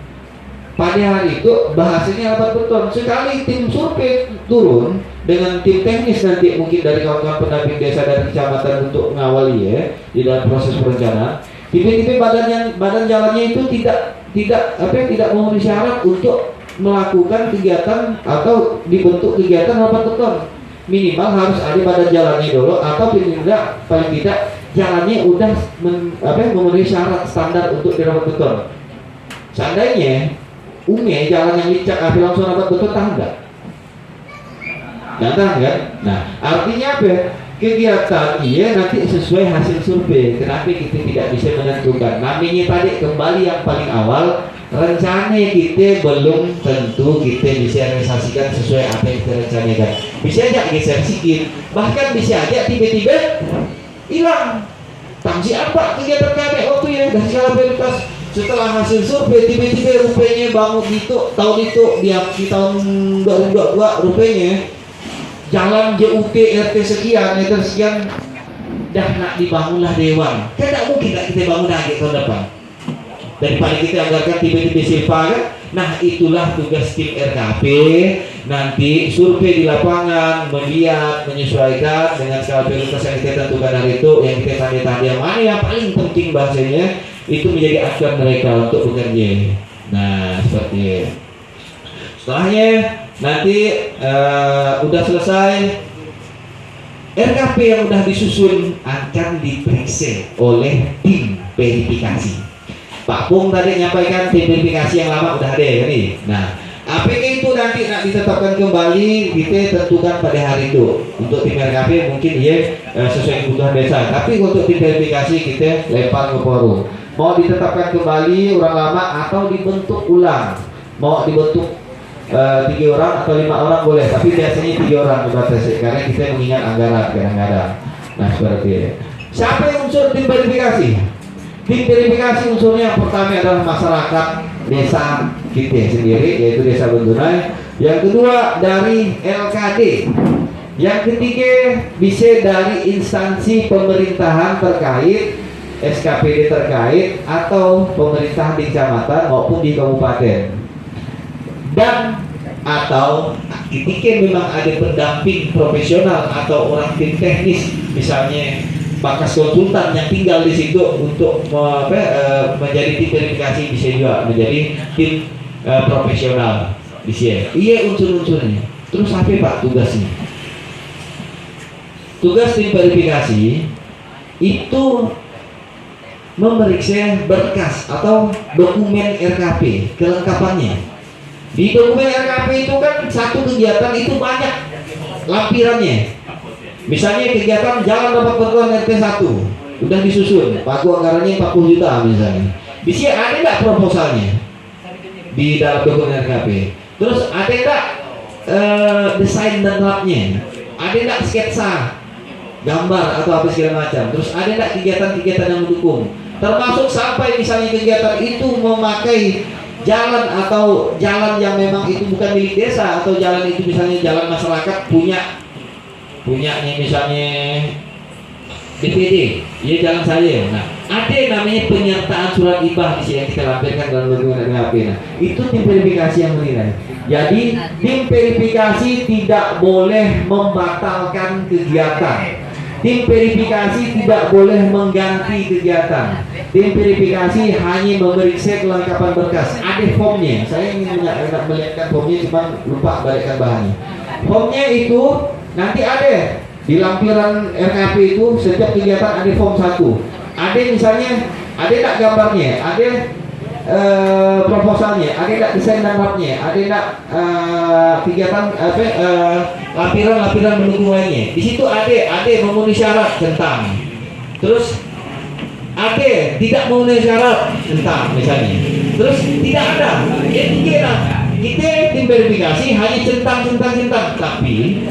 Pada hari itu bahasanya dapat beton. Sekali tim survei turun dengan tim teknis nanti mungkin dari kawan-kawan pendamping desa dari kecamatan untuk mengawali ya di dalam proses perencanaan. Tiba-tiba badan jalannya itu tidak memenuhi syarat untuk melakukan kegiatan atau dibentuk kegiatan dapat beton. Minimal harus ada badan jalannya dulu atau paling tidak jalannya udah memenuhi syarat standar untuk dirawat beton. Seandainya jalan yang licak langsung dapat beton, tahan nggak? Nggak tahan kan? Nah artinya apa? Kegiatan nanti sesuai hasil survei. Kenapa kita tidak bisa menentukan? Namanya tadi kembali yang paling awal, rencana kita belum tentu kita bisa realisasikan sesuai apa yang kita rencanakan. Bisa aja geser sedikit, bahkan bisa aja tiba-tiba hilang. Tangsi apa kegiatan kami waktu ya dari skala prioritas. Setelah hasil survei tiba-tiba rupanya bangun gitu tahun itu di tahun 2022 rupanya jalan JUT RT sekian meter sekian dah nak dibangunlah dewan. Kan tidak mungkin kita bangun lagi tahun depan. Daripada kita anggarkan tiba-tiba silpa kan. Nah itulah tugas tim RKP. Nanti survei di lapangan, melihat, menyesuaikan dengan skala prioritas yang kita tentukan hari itu, yang kita tanda-tanda yang mana yang paling penting bahasanya, itu menjadi acuan mereka untuk bekerja. Nah seperti itu. Setelahnya nanti udah selesai RKP yang udah disusun akan diperiksa oleh tim verifikasi. Pak Pung tadi menyampaikan tim verifikasi yang lama udah ada kan nih. Nah APK itu nanti nak ditetapkan kembali, kita tentukan pada hari itu. Untuk tim RKP mungkin sesuai kebutuhan desa, tapi untuk tim verifikasi kita lempar ke forum. Mau ditetapkan kembali orang lama atau dibentuk ulang. Mau dibentuk 3 orang atau 5 orang boleh, tapi biasanya 3 orang dibatasi karena kita mengingat anggaran kadang-kadang. Nah seperti itu. Siapa yang unsur tim verifikasi? Tim verifikasi unsurnya pertama adalah masyarakat desa kita sendiri, yaitu Desa Bendunai. Yang kedua dari LKD. Yang ketiga bisa dari instansi pemerintahan terkait, SKPD terkait atau pemerintah di kecamatan maupun di kabupaten. Dan atau ketika memang ada pendamping profesional atau orang tim teknis, misalnya bakas konsultan yang tinggal di situ untuk menjadi tim verifikasi, bisa juga menjadi tim profesional di sini. Iya unsur-unsurnya. Terus apa Pak tugasnya? Tugas tim verifikasi itu memeriksa berkas atau dokumen RKP, kelengkapannya. Di dokumen RKP itu kan satu kegiatan itu banyak lampirannya. Misalnya kegiatan jalan dapat bantuan RT 1 udah disusun, pagu anggarannya 40 juta misalnya. Di sini ada nggak proposalnya di dalam dokumen RKP? Terus ada nggak desain dan labnya? Ada nggak sketsa, gambar atau apa segala macam? Terus ada nggak kegiatan-kegiatan yang mendukung? Termasuk sampai misalnya kegiatan itu memakai jalan atau jalan yang memang itu bukan milik desa, atau jalan itu misalnya jalan masyarakat punyanya misalnya DPD, ya jalan saya. Nah, ada namanya penyertaan surat ibah di sini yang kita lampirkan dalam dokumen RKP. Nah, itu tim verifikasi yang menilai. Jadi tim verifikasi tidak boleh membatalkan kegiatan. Tim verifikasi tidak boleh mengganti kegiatan. Tim verifikasi hanya memeriksa kelengkapan berkas. Ada formnya. Saya ingin melihatkan formnya, cuma lupa balikkan bahannya. Formnya itu nanti ada di lampiran RKP itu. Setiap kegiatan ada form 1. Ada misalnya, ada tak gambarnya, ada proposalnya, ada tak desain dan rapnya, ada tak kegiatan lampiran mendukung lainnya. Di situ ada memenuhi syarat tentang, terus ada tidak memenuhi syarat tentang misalnya, terus tidak ada. Kita tim verifikasi hanya centang, tapi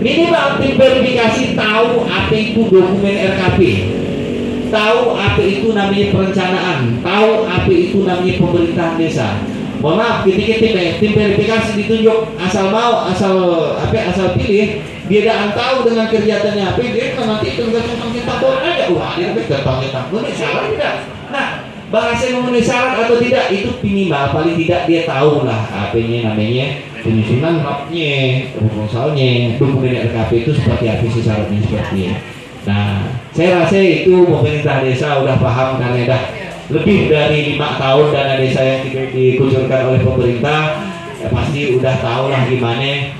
minimal tim verifikasi tahu apa itu dokumen RKP. Tahu apa itu namanya perencanaan, tahu apa itu namanya pemerintahan desa. Mohon maaf, ketika tim verifikasi ditunjuk asal pilih, dia tidak tahu dengan kegiatannya apa, dia kan nanti tentang boleh aja, wah dia tentang memenuhi syarat tidak. Nah, bahasa memenuhi syarat atau tidak itu minimal paling tidak dia tahu lah apanya namanya penyusunan rapnya, proposalnya, dokumen RKP itu seperti apa sih syaratnya seperti ini. Nah, saya rasa itu pemerintah desa udah paham karena dah lebih dari 5 tahun dana desa yang dikucurkan oleh pemerintah, pasti udah tahu lah gimana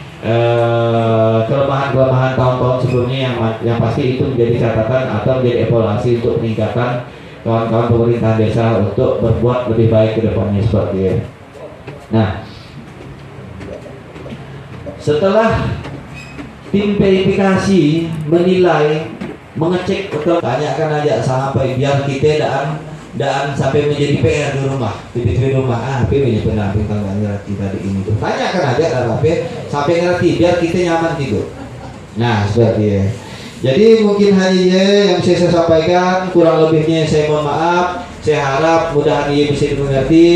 kelemahan-kelemahan tahun-tahun sebelumnya yang pasti itu menjadi catatan atau menjadi evaluasi untuk peningkatan kawan-kawan pemerintah desa untuk berbuat lebih baik ke depannya seperti itu. Nah, setelah tim verifikasi menilai, mengecek betul, tanyakan aja sampai biar kita dan sampai menjadi PR di rumah, di rumah apa ini pendamping tangga ngerti tadi ini tuh, tanyakan aja apa sampai ngerti biar kita nyaman tidur. Nah seperti ya. Jadi mungkin hanya yang saya sampaikan, kurang lebihnya saya mohon maaf. Saya harap mudah-mudahan ia bisa dimengerti.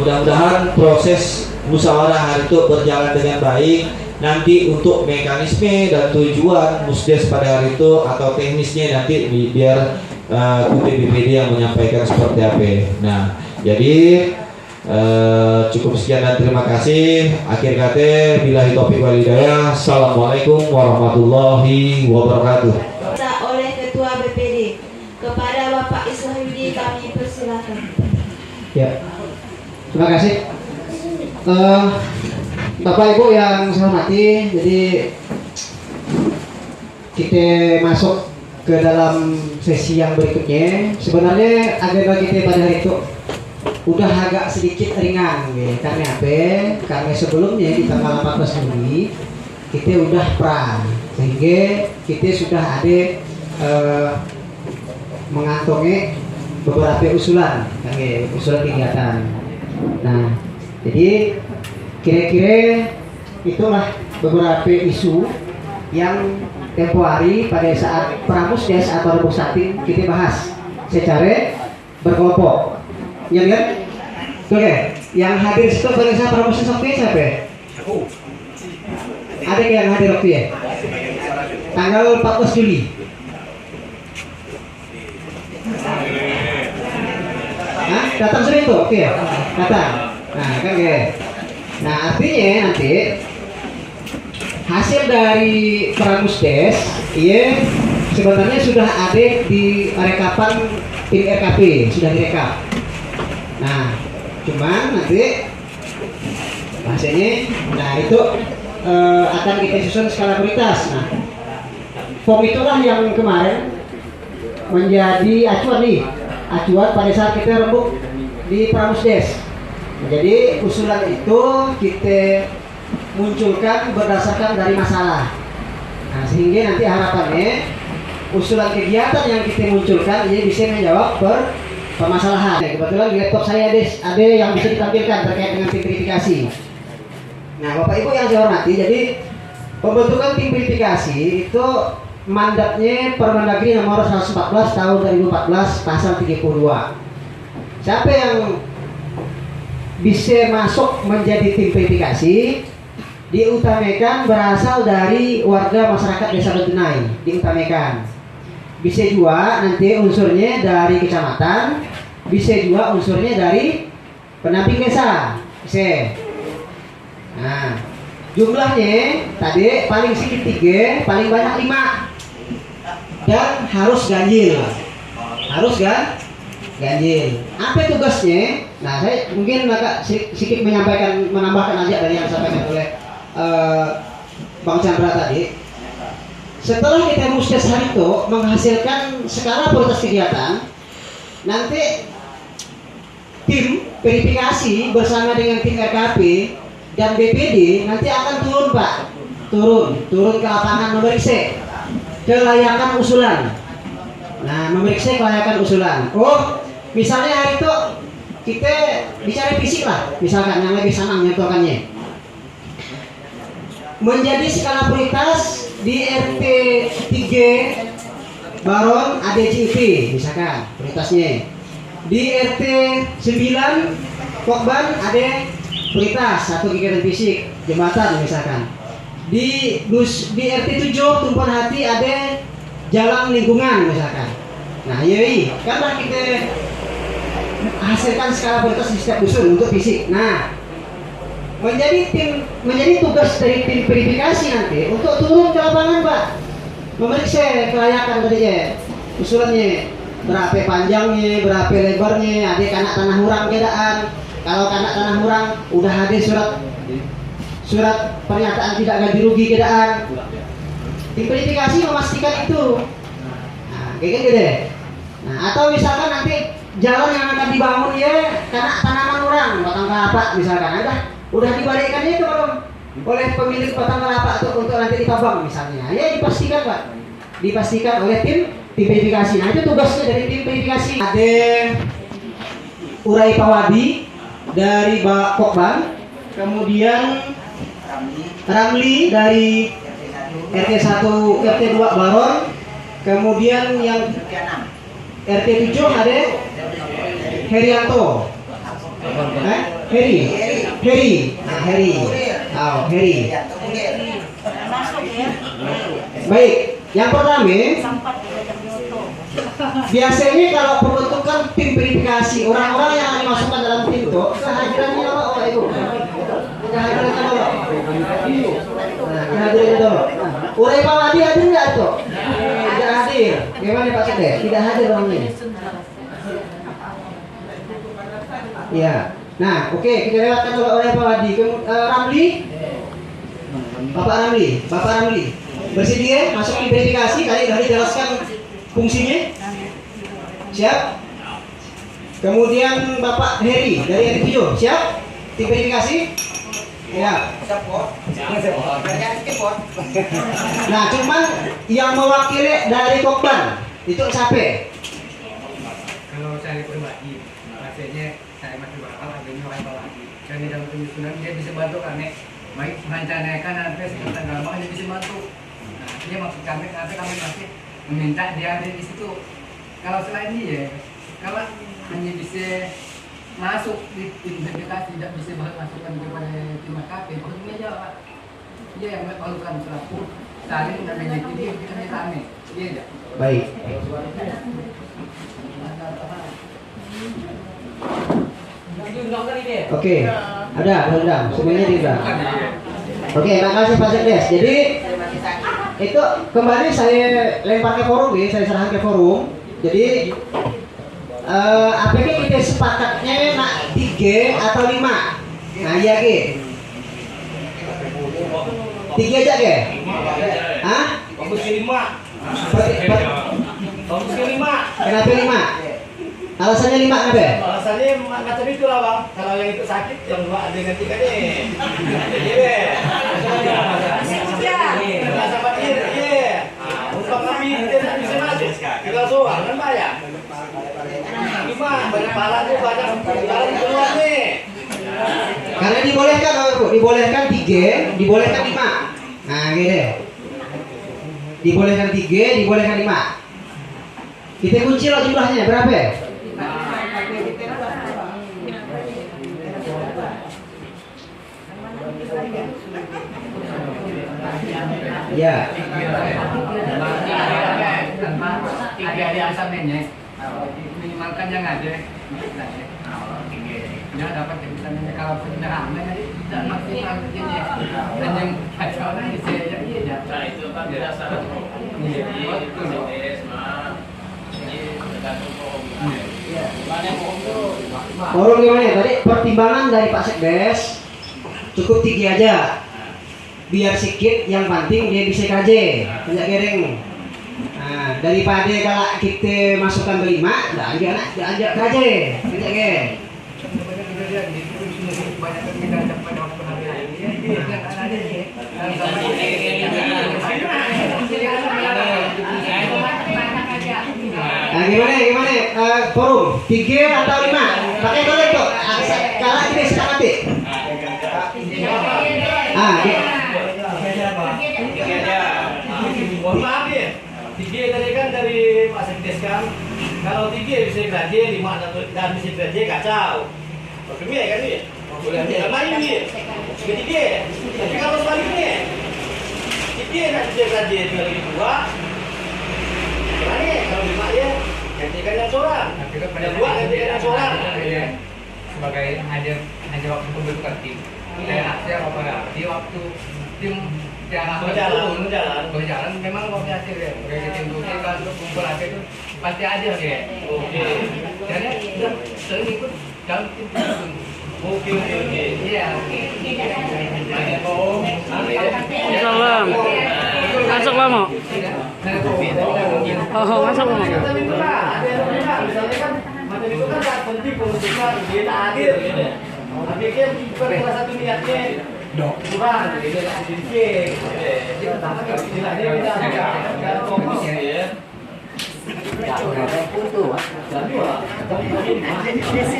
Mudah-mudahan proses musyawarah hari itu berjalan dengan baik. Nanti untuk mekanisme dan tujuan musdes pada hari itu atau teknisnya nanti biar BPD yang menyampaikan seperti apa. Nah, jadi cukup sekian dan terima kasih. Akhir kata, billahi taufiq wal hidayah. Assalamualaikum warahmatullahi wabarakatuh.
Oleh Ketua BPD kepada Bapak Islahyudi kami persilakan.
Ya, terima kasih. Bapak Ibu yang saya hormati, jadi kita masuk ke dalam sesi yang berikutnya. Sebenarnya agenda kita pada hari itu udah agak sedikit ringan, ya. Karena apa? Karena sebelumnya di tanggal 14 Juli kita udah pra, sehingga kita sudah ada mengantongi beberapa usulan, usulan kegiatan. Nah, jadi kira-kira itulah beberapa isu yang tempo hari pada saat pramusdes atau rebuk satin kita bahas secara berkelompok. Ya kan? Oke, yang hadir itu pada saat pramusdes waktu siapa? Ada yang hadir waktu ya? Tanggal 14 Juli. Nah, datang sering tuh, oke ya? Datang. Nah, kan ya. Nah, artinya nanti hasil dari pramusdes, iya sebenarnya sudah ada di rekapan tim RKP, sudah direkap. Nah, cuman nanti hasilnya, nah itu akan kita susun skala prioritas. Nah, form itulah yang kemarin menjadi acuan pada saat kita rembuk di pramusdes. Jadi usulan itu kita munculkan berdasarkan dari masalah. Nah, sehingga nanti harapannya usulan kegiatan yang kita munculkan ini bisa menjawab permasalahan. Nah, kebetulan di laptop saya ada yang bisa ditampilkan terkait dengan tim verifikasi. Nah, Bapak Ibu yang saya hormati, jadi pembentukan tim verifikasi itu mandatnya Permendagri nomor 114 tahun 2014 pasal 32. Siapa yang bisa masuk menjadi tim verifikasi diutamakan berasal dari warga masyarakat desa Bentenai, diutamakan. bisa juga nanti unsurnya dari kecamatan, bisa juga unsurnya dari pendamping desa. Bisa. Nah, jumlahnya tadi paling sedikit 3, paling banyak 5, dan harus ganjil. Harus kan? Ganjil. Apa tugasnya? Nah, saya mungkin agak sedikit menambahkan aja dari yang disampaikan oleh Bang Chandra tadi. Setelah kita Musdes itu menghasilkan skala prioritas kegiatan, nanti tim verifikasi bersama dengan tim RKP dan BPD nanti akan turun, Pak. Turun ke lapangan memeriksa kelayakan usulan. Nah, memeriksa kelayakan usulan. Oh, misalnya hari itu kita bicara fisik lah, misalkan yang lebih senang nyentuhkannya. Menjadi skala prioritas di RT 3 Baron ADCIP misalkan prioritasnya. Di RT 9 Kokban ada prioritas 1 kegiatan fisik jembatan misalkan. Di RT 7 Tumpuan Hati ada jalan lingkungan misalkan. Nah, yoi, kan kita hasilkan skala prioritas di setiap dusun untuk fisik. Nah, menjadi tugas dari tim verifikasi nanti untuk turun ke lapangan, Pak, memeriksa kelayakan tadi usulannya, berapa panjangnya, berapa lebarnya, ada kanak tanah hurang kedaan. Kalau kanak tanah hurang udah ada surat pernyataan tidak ganti rugi kedaan. Tim verifikasi memastikan itu. Nah, kayak gitu deh. Nah, atau misalkan nanti jalan yang akan dibangun ya kanak tanaman orang, batang kelapa misalkan, udah dibalikkannya itu oleh pemilik batang kelapa untuk nanti ditambang misalnya, ya dipastikan, Pak, dipastikan oleh tim verifikasi. Nah, itu tugasnya dari tim verifikasi. Ada urai pawadi dari Kokban, kemudian Ramli dari RT 1 RT 2 Baron, kemudian yang RT 7 ada Herianto. Heri. Nah, Heri. Baik, yang pertama biasanya kalau pembentukan tim verifikasi, orang-orang yang dimasukkan dalam tim itu kehadirannya apa, Pak Ibu? Kehadirannya apa? Nah, kehadirannya dulu. Urai Pawadi hadir nggak tuh? Tidak hadir. Gimana Pak Sede? Tidak hadir orangnya. Ya. Nah, oke, kita lewatkan dulu Urai Pawadi. Ramli, Bapak Ramli, bersedia masuk di verifikasi? Tadi sudah dijelaskan fungsinya. Siap? Kemudian Bapak Heri dari RPJ, siap? Tim verifikasi? Ya. Nah, cuman yang mewakili dari Kokban itu siapa?
Kalau saya pribadi, maksudnya saya masih bakal adanya orang lagi. Dan di dalam penyusunan dia bisa bantu kami, baik merencanakan nanti sekitar gampang dia bisa bantu. Nah, dia maksud kami masih meminta dia ada di situ. Kalau selain dia, kalau hanya bisa masuk di verifikasi, tidak bisa masukkan kepada tim KP, maksudnya aja Pak. Dia yang melakukan selaku saling dan menyetujui kita kami. Iya enggak?
Baik. Oke, ada semuanya diundang. Oke, makasih Pak Sekdes. Jadi itu kembali saya lempar ke forum, saya serahkan ke forum. Jadi apakah kita sepakatnya nak 3 atau 5? Nah, iya ke? 3 aja ke? Hah?
Bagus 5. Bagus 5.
Kenapa 5? Alasannya 5 kenapa?
Alasannya macam itu lah Bang. Kalau yang itu sakit, yang 2 ada yang 3 nih. Iya. Karena sama dia, iya. Untuk kami tidak bisa masuk. Kita soal kan bayar. 5 banyak pala tuh banyak pala di keluar nih.
Karena dibolehkan, Bu, dibolehkan 3, dibolehkan 5. Nah, gitu. Dibolehkan 3, dibolehkan 5. Kita kunci loh jumlahnya berapa? Ya.
Tanpa ada asamnya, minimalkan yang ada. Ya dapat misalnya kalau punya ramai jadi tidak maksimal begini. Dan yang kacau lagi saya ya. Nah itu kan dasar.
Forum gimana ya? Tadi pertimbangan dari Pak Sekdes cukup 3 aja. Biar sedikit, yang penting dia bisa KJ, tidak gereng. Nah, daripada kalau kita masukkan berlima, dah ajak KJ, tidak gereng. Nah, gimana? Forum 3 atau 5? Pakai boleh tuh. Kalau kita sepakati.
Mohon maaf ya, 3 tadi kan dari Pak Sekdes kan. Kalau 3 bisa gaji, 5 dan bisa gaji kacau. Oke kan ya? Sama ini, ketiga. Tapi kalau sebaliknya, 3 nak bisa gaji 2. Gimana ya? Kalau 5 ya, gantikan yang seorang. Yang 2 gantikan yang seorang.
Sebagai hanya waktu pembentukan tim. Saya operasi waktu tim berjalan memang waktu hasil ya. Kayak tim Duti kan kumpul hasil itu pasti ada ya. Oke. Jadi sering ikut dalam tim itu.
Oke.
Iya.
Salam. Masuk lama. Oh, masuk lama.
Misalnya kan macam itu kan sangat penting pembentukan dia tak hadir. Tapi kan bukan salah satu niatnya kurang, dia tak sedikit. Jadi pertama kan istilahnya kita ada fokus ya.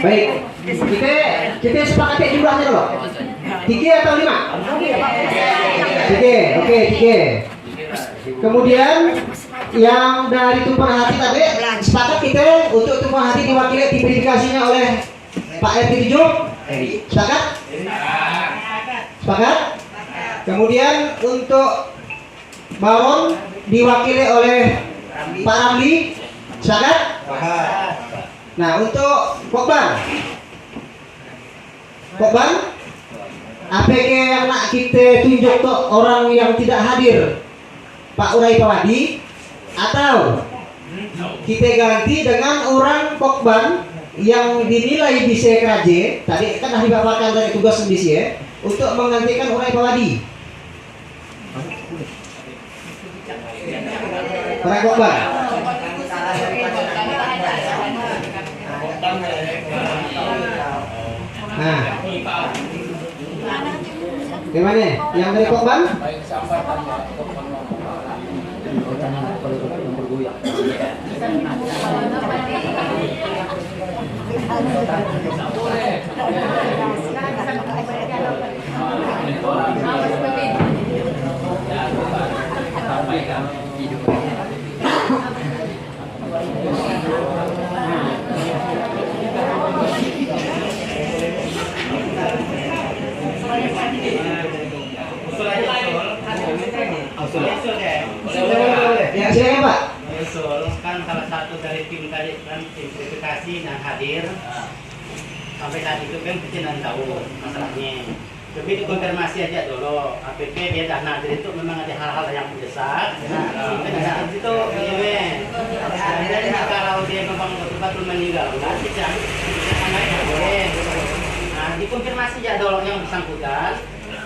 Baik, kita sepakati jumlahnya dulu. 3 atau 5? 3, oke 3. Kemudian yang dari tumpang hati tadi sepakat kita untuk tumpang hati diwakili tim verifikasinya oleh Pak RT 7. Sepakat? Sepakat? Kemudian untuk Baron diwakili oleh Pak Ramli. Sepakat? Nah, untuk Pokban APG yang nak kita tunjuk tuh orang yang tidak hadir, Pak Urai Pawadi, atau kita ganti dengan orang Pokban yang dinilai bisa keraje, tadi kan ahli bapakan dari tugas sendiri ya, untuk menggantikan Urai Pawadi. Orang Pokban. Nah, gimana? Yang dari Pokban? Ya, silakan Pak.
Usul kan salah satu dari tim tadi kan tim verifikasi yang hadir sampai saat itu kan kita tidak tahu masalahnya. Tapi dikonfirmasi aja dulu. APP dia dah hadir itu memang ada hal-hal yang mendesak. Sehingga di situ jadi kalau dia memang betul-betul meninggal, bisa boleh. Nah, dikonfirmasi aja dulu yang bersangkutan.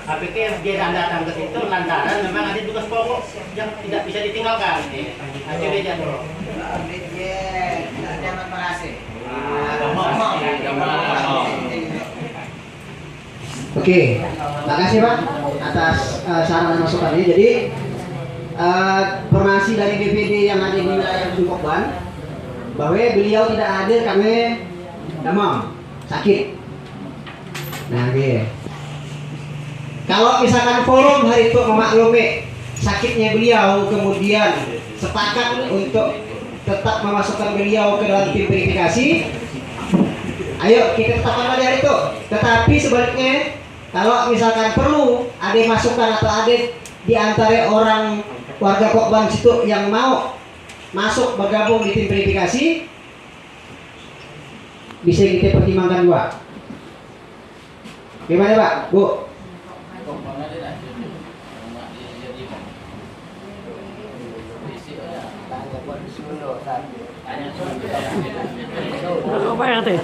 APK dia datang ke situ lantaran memang ada tugas pokok yang tidak bisa ditinggalkan. Aja dia dulu.
Oke, makasih Pak atas saran dan masukannya. Jadi informasi dari BPD yang ada di wilayah Pokban bahwa beliau tidak hadir karena demam, sakit. Nah, oke. Kalau misalkan forum hari itu memaklumi sakitnya beliau, kemudian sepakat untuk tetap memasukkan beliau ke dalam tim verifikasi, ayo kita tetapkan pada hari itu. Tetapi sebaliknya, kalau misalkan perlu ada masukan atau ada di antara orang warga Kokban situ yang mau masuk bergabung di tim verifikasi, bisa kita pertimbangkan juga. Gimana Pak, Bu?
Apa yang teh?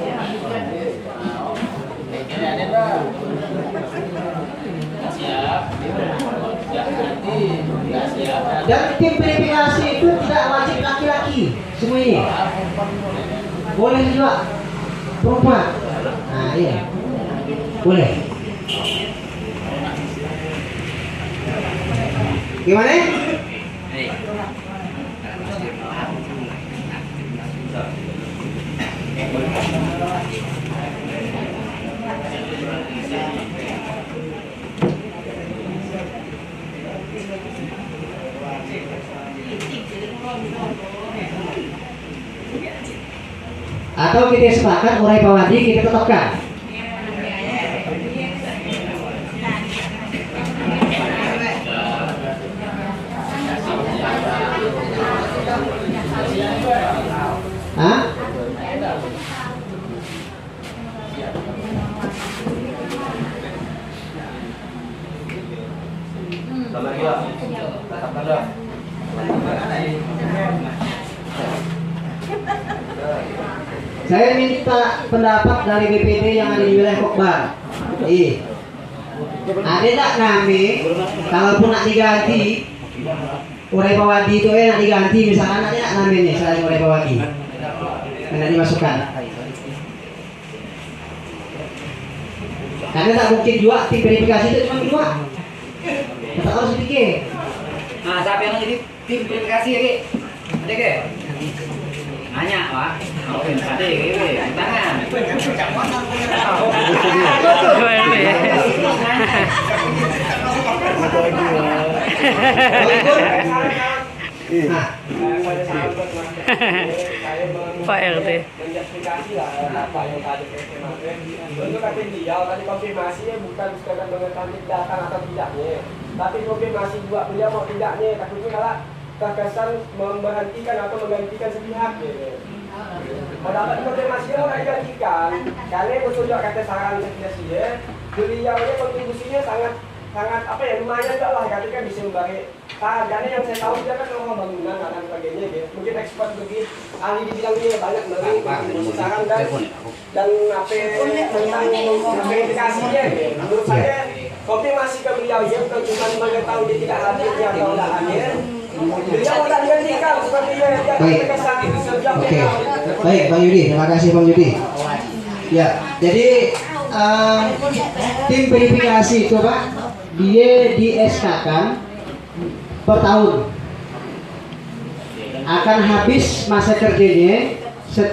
Dan tim verifikasi itu tidak wajib laki-laki semuanya. Boleh juga perempuan. Nah iya, boleh. Gimana? Atau kita sepakat urai pawadi kita tetapkan. Hah? Saya minta pendapat dari BPD yang ada di wilayah Kokban. Ada tak kami, kalaupun nak diganti, urai pawadi itu nak diganti, misalkan ada tak namanya selain urai pawadi, nak dimasukkan. Karena tak mungkin juga tim verifikasi itu cuma dua, tetap harus sedikit.
Nah, siapa yang jadi tim verifikasi ya, Ki? Ada ke? Nanya, Pak. Oke, ada ya, tangan.
Pak RT.
Menjustifikasi lah apa yang tadi kemarin. Untuk kata beliau tadi konfirmasi bukan sekadar mengetahui datang atau tidaknya, tapi konfirmasi juga beliau mau tidaknya. Takutnya malah terkesan memberhentikan atau menggantikan sepihak. Kalau dapat konfirmasi mau digantikan, karena betul juga kata saran investigasi beliau ini kontribusinya sangat apa ya, lumayan enggak lah, ketika bisa membagi karena yang saya tahu dia kan orang bangunan dan sebagainya ya. Mungkin expert bagi ahli di bidang ini banyak dari kontribusi saran dan apa tentang verifikasinya ya. Menurut saya konfirmasi ke beliau ya, bukan cuma mengetahui dia tidak hadirnya atau tidak hadir. Beliau tidak digantikan seperti yang terkesan sejak
Baik, Bang Yudi, terima kasih Bang Yudi. Ya, jadi tim verifikasi itu Pak, dia di SK kan per tahun, akan habis masa kerjanya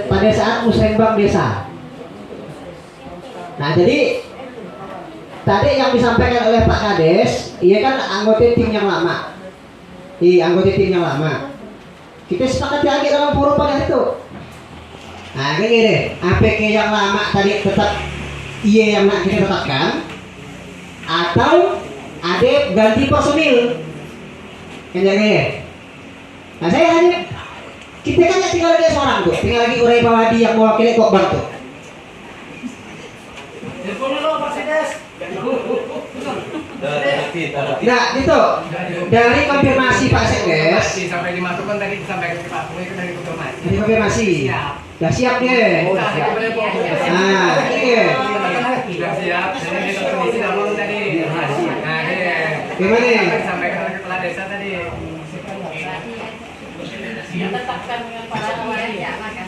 pada saat musrenbang desa. Nah jadi tadi yang disampaikan oleh Pak Kades, ia kan anggota tim yang lama. Anggota tim yang lama. Kita sepakati lagi dalam forum pada itu. Nah kayak gini, APK yang lama tadi tetap iya yang nak kita tetapkan, atau ada ganti personil. Kan ya. Nah saya hanya kita kan tinggal lagi seorang tuh, tinggal lagi urai pawadi yang mewakili Kokban tuh. Nah itu dari konfirmasi Pak Sekdes
Sampai dimasukkan tadi disampaikan ke Pak Pui dari konfirmasi.
dari konfirmasi. Sudah siap deh. Nah iya.
Sudah siap. Jadi kita kondisi namun tadi. Nah dia.
Gimana?
Disampaikan oleh kepala desa tadi.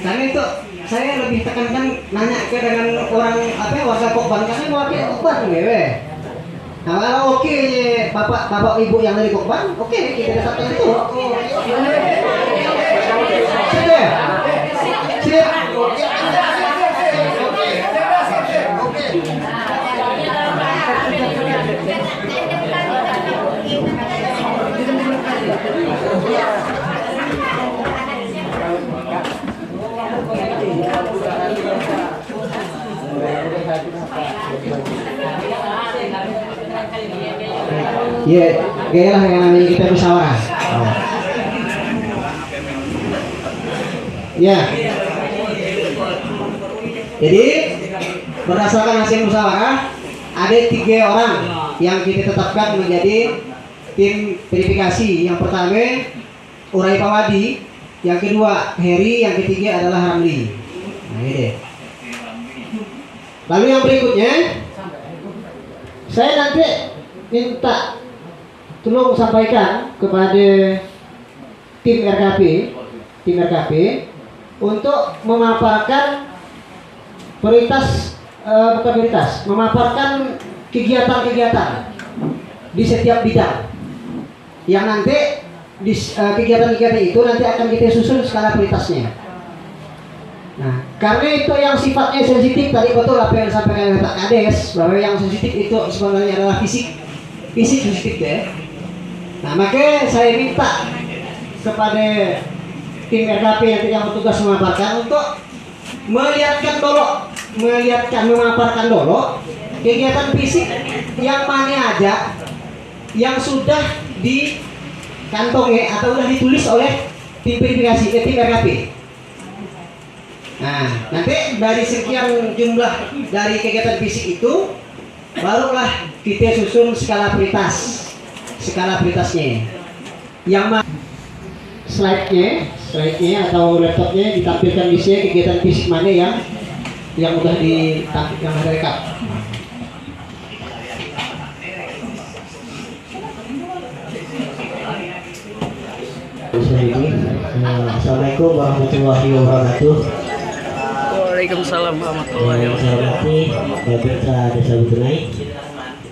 Karena itu saya lebih tekankan nanya ke dengan orang apa warga Kokban, karena mewakili Kokban gue. Nah kalau oke bapak ibu yang dari Kokban, oke kita tetapkan itu. Sudah. Siap. Yeah. Gaya lah yang namanya kita musyawarah. Ya. Jadi berdasarkan hasil musyawarah ada 3 orang yang kita tetapkan menjadi tim verifikasi. Yang pertama Urai Pawadi, yang kedua Heri, yang ketiga adalah Ramli. Nah, ini deh. Lalu yang berikutnya, saya nanti minta tolong sampaikan kepada tim RKP untuk memaparkan memaparkan kegiatan-kegiatan di setiap bidang yang nanti di kegiatan-kegiatan itu nanti akan kita susun skala prioritasnya. Nah, karena itu yang sifatnya sensitif, tadi betul apa yang disampaikan oleh Pak Kades, bahwa yang sensitif itu sebenarnya adalah fisik sensitif ya. Nah, maka saya minta kepada tim RKP yang bertugas memaparkan untuk memaparkan dulu kegiatan fisik yang mana aja yang sudah dikantongi atau sudah ditulis oleh tim verifikasi tim RKP. Nah, nanti dari sekian jumlah dari kegiatan fisik itu barulah kita susun skala prioritasnya. Yang slide-nya atau laptopnya ditampilkan di sini kegiatan fisik mana yang udah yang direkam. Assalamualaikum warahmatullahi wabarakatuh.
Waalaikumsalam warahmatullahi
Yang saya hormati Babinsa Desa Butunai,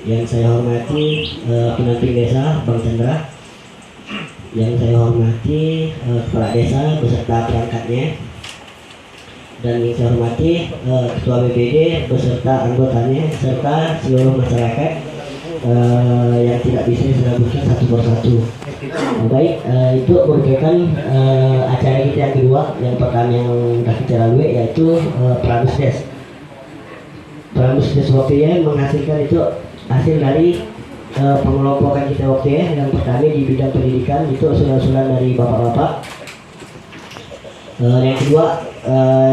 yang saya hormati pendamping desa Bang Chandra, yang saya hormati kepala desa beserta perangkatnya, dan yang saya hormati ketua BPD beserta anggotanya serta seluruh masyarakat yang tidak bisa saya sebutkan satu persatu. Baik, itu berkaitan acara kita yang kedua. Yang pertama yang sudah kita lalui yaitu Pramusdes. Pramusdes waktu ya menghasilkan itu hasil dari pengelompokan kita waktu ya. Yang pertama di bidang pendidikan itu usulan-usulan dari bapak-bapak. Yang kedua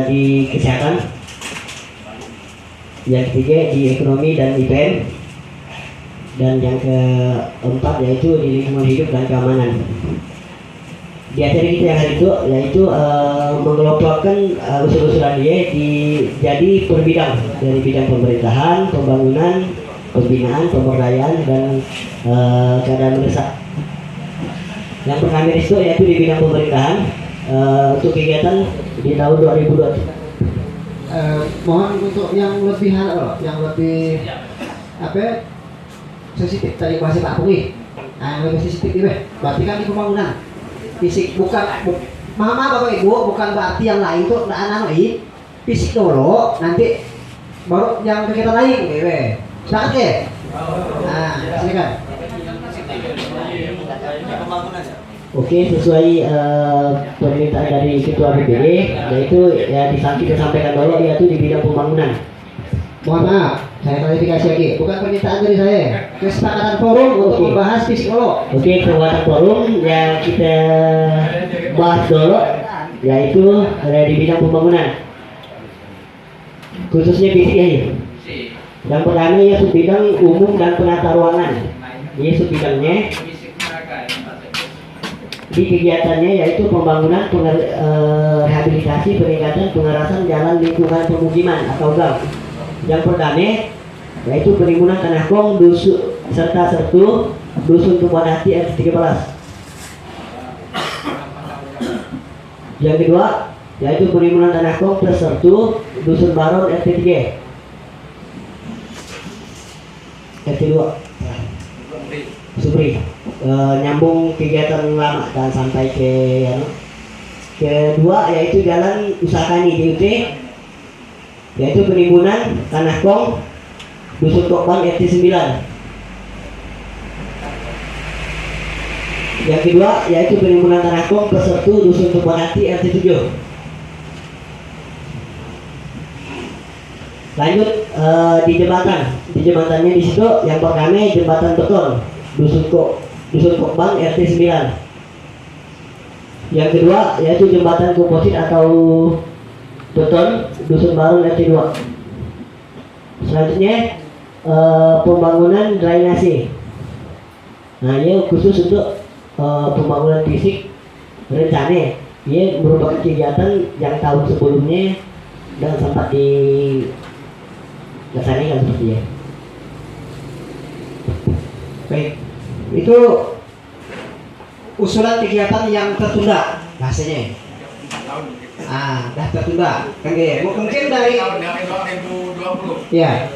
di kesehatan. Yang ketiga di ekonomi dan IPN. Dan yang keempat yaitu di lingkungan hidup dan keamanan. Di acara kita yang hari itu yaitu mengelompokkan usul-usulan dia jadi per bidang, dari bidang pemerintahan, pembangunan, pembinaan, pemberdayaan, dan keadaan mendesak. Yang pertama itu yaitu di bidang pemerintahan untuk kegiatan di tahun 2020. Mohon untuk yang lebih sensitif tadi bahasa Pak Punggi. Nah, yang lebih sensitif ini berarti kan di pembangunan fisik, maaf Bapak Ibu, bukan berarti yang lain itu anak-anak fisik dulu, nanti baru yang kegiatan lain sepakat ya? Nah, silakan. Oke, sesuai permintaan dari Ketua BPD, yaitu ya disampaikan dulu yaitu di bidang pembangunan. Mohon maaf, saya klarifikasi lagi, bukan permintaan dari saya. Kesepakatan forum untuk membahas fisik dulu. Oke, kesepakatan forum yang kita bahas dulu yaitu di bidang pembangunan, khususnya fisik ya. Yang pertama ya bidang umum dan penata ruangan. Ini bidangnya di kegiatannya yaitu pembangunan, rehabilitasi, peningkatan, pengerasan jalan lingkungan pemukiman atau gang. Yang pertama yaitu penimbunan tanah kong serta sertu dusun Tumbuhan Hati RT 13. Yang kedua yaitu penimbunan tanah kong plus sertu dusun Baron RT 3. RT 2 Supri. Nyambung kegiatan lama dan sampai kedua yaitu jalan Usakani DUT, yaitu penimbunan tanah kong dusun Tokban RT 9. Yang kedua yaitu penimbunan tanah kong pesertu dusun Tumbuhan Hati RT 7. Lanjut di jembatannya di situ yang pertama jembatan beton dusun Dusun Pokbang RT 9. Yang kedua yaitu jembatan komposit atau beton Dusun Baron RT 2. Selanjutnya pembangunan drainase. Nah, ini khusus untuk pembangunan fisik rencana. Ia merupakan kegiatan yang tahun sebelumnya dan sempat dilaksanakan seperti ya. Baik, itu usulan kegiatan yang tertunda bahasanya. Dah tertunda kan ya. Mungkin dari
Tahun 2020.
ya.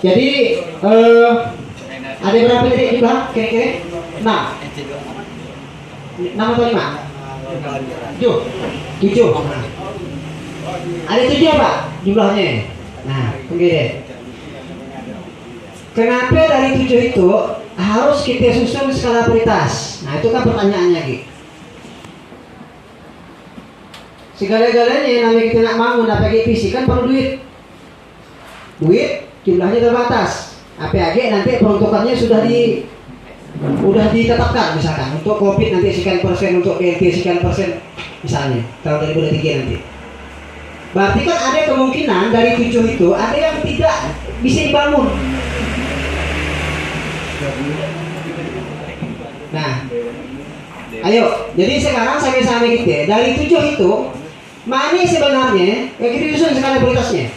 Jadi ada berapa titik juga kira-kira? 6 atau 5? 7. Ada 7 apa jumlahnya? Nah, begini. Kenapa dari 7 itu harus kita susun skala prioritas? Nah, itu kan pertanyaannya gitu. Segala-galanya namanya kita nak bangun pakai visi kan perlu duit. Duit jumlahnya terbatas. APAG nanti peruntukannya sudah ditetapkan, misalkan untuk COVID nanti sekian persen, untuk BNP sekian persen misalnya tahun 2023 nanti. Berarti kan ada kemungkinan dari 7 itu ada yang tidak bisa dibangun. Nah, ayo, jadi sekarang sama-sama kita dari 7 itu mana sebenarnya yang kita susun skala prioritasnya.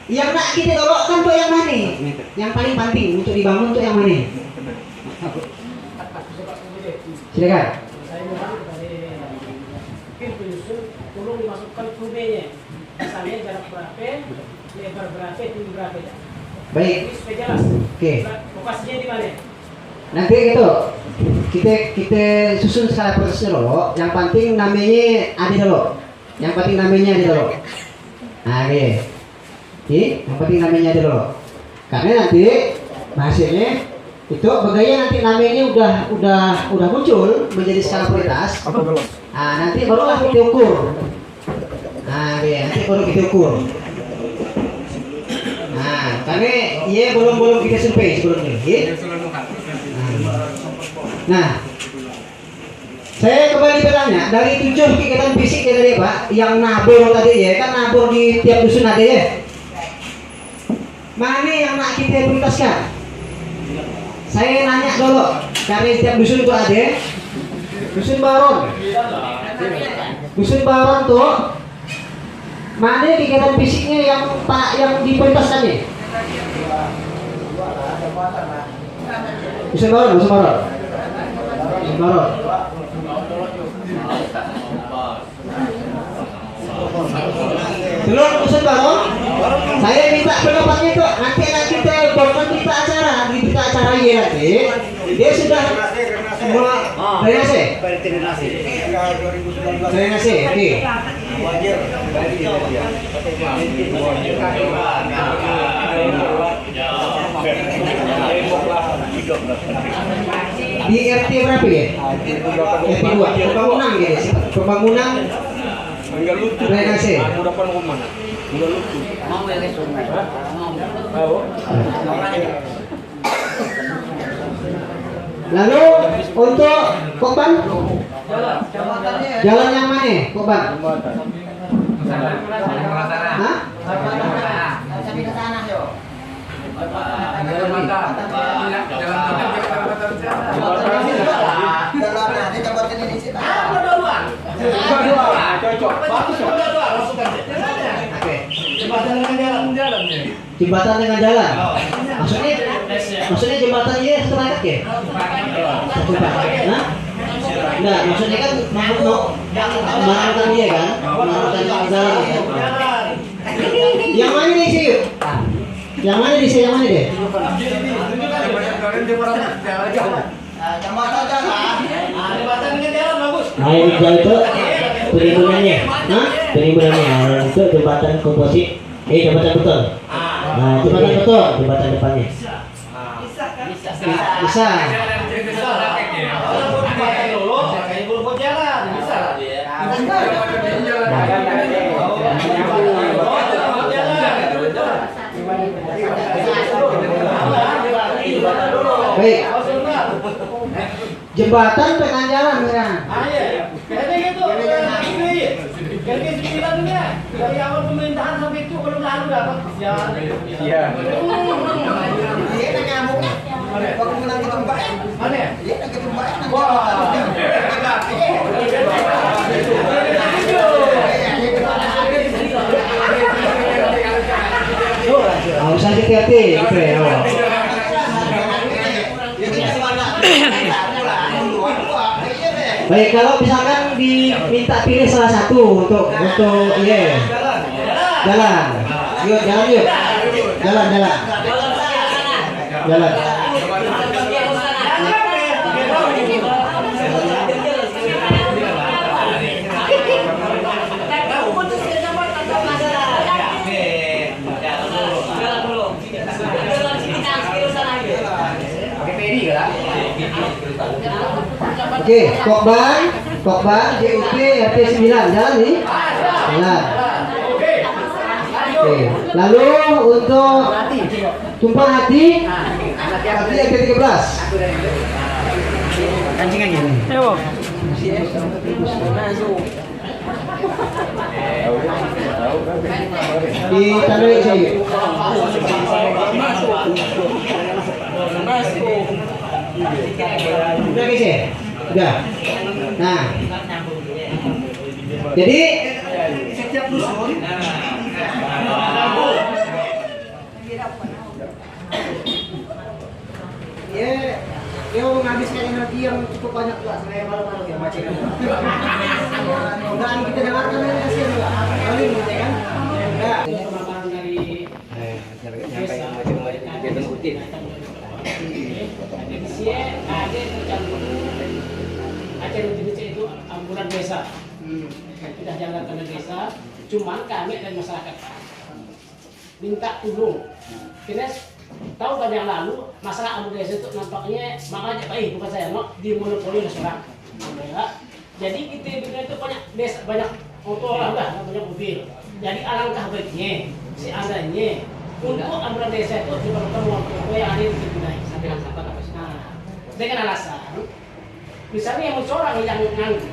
Yang nak kita tolokkan tuh yang mana? Yang paling penting untuk dibangun tuh yang mana? Silakan.
Saya mohon dari tim penyusun tolong dimasukkan PB-nya. Misalnya jarak berapa, lebar berapa, tinggi berapa.
Baik.
Ini supaya jelas.
Oke.
Lokasinya di mana?
Nanti gitu. Kita susun skala prioritasnya dulu. Yang penting namanya ada dulu. Yang penting namanya ada dulu. Nah, oke. Yang penting namanya ada dulu. Karena nanti hasilnya itu begaya nanti namanya udah muncul menjadi skala prioritas. Nah, nanti barulah kita ukur. Nah, ya, nanti baru kita ukur. Nah, karena ia belum kita survei sebelumnya, ya. Nah, saya kembali bertanya dari 7 kegiatan fisik ya tadi Pak, yang nabur tadi ya, kan nabur di tiap dusun ada ya. Mana yang nak kita prioritaskan? Saya nanya dulu, karena setiap dusun itu ada. Dusun Baron. Dusun Baron tuh mana kegiatan fisiknya yang diprioritaskannya? Dusun Baron. Belum Dusun Baron. Saya minta pendapatnya tuh nanti kita buatkan berita acara ya nanti. Dia sudah drainase, oke. Di RT berapa ya? RT 2. Pembangunan drainase. Lalu untuk Kokban, jalan yang mana Kokban? Hah? Jembatan dengan jalan. Maksudnya jembatan ini satu paket ya? Satu paket. Hah? Enggak, maksudnya kan mengarahkan dia kan? Mengarahkan jalan ya. Yang mana nih sih? Yang mana di sini? Yang mana deh?
Jembatan jalan. Jembatan dengan jalan bagus.
Nah, ini itu penimbulannya. Hah? Penimbulannya itu jembatan komposit. Jembatan beton. Nah, jembatan beton, jembatan depannya. Bisa. Baik. jembatan tengah jalan sekarang.
Iya. Kayaknya gitu. Kayaknya sembilan dunia. Dari awal pemerintahan sampai itu belum lalu dapat. Iya.
Dia kan nyambungnya. Waktu menang ketumpak.
Mana ya?
Dia kan ketumpak.
Wah.
Harus hati-hati gitu ya. Baik, kalau misalkan diminta pilih salah satu untuk iya. Jalan. Yuk, jalan yuk. Jalan. Jalan. Oke, Kokban, JUP RT 9, jalan nih. Jalan. Oke, lalu untuk tumpang hati RT 13.
Kancing aja. Ayo.
Di tandai sini. Udah guys ya? Udah. Nah. Jadi setiap dusun dia menghabiskan energi yang cukup banyak juga saya malu-malu ya baca. Dan kita dengarkan ini hasil juga. Kali ini kan. Enggak.
Kegiatan rutin.
Ada tercampur acara rutin itu ambulan desa. Kita jalankan ke desa, cuman kami dan masyarakat minta tolong. Kita tahu kan yang lalu masalah ambulan desa itu nampaknya makanya bukan saya di monopoli seorang. Jadi kita bilang itu banyak desa, banyak motor lah, banyak mobil. Jadi alangkah baiknya seandainya untuk ambulan desa itu diperlukan uang yang ada di Cibinai sampai sampai dengan alasan misalnya yang seorang yang nganggur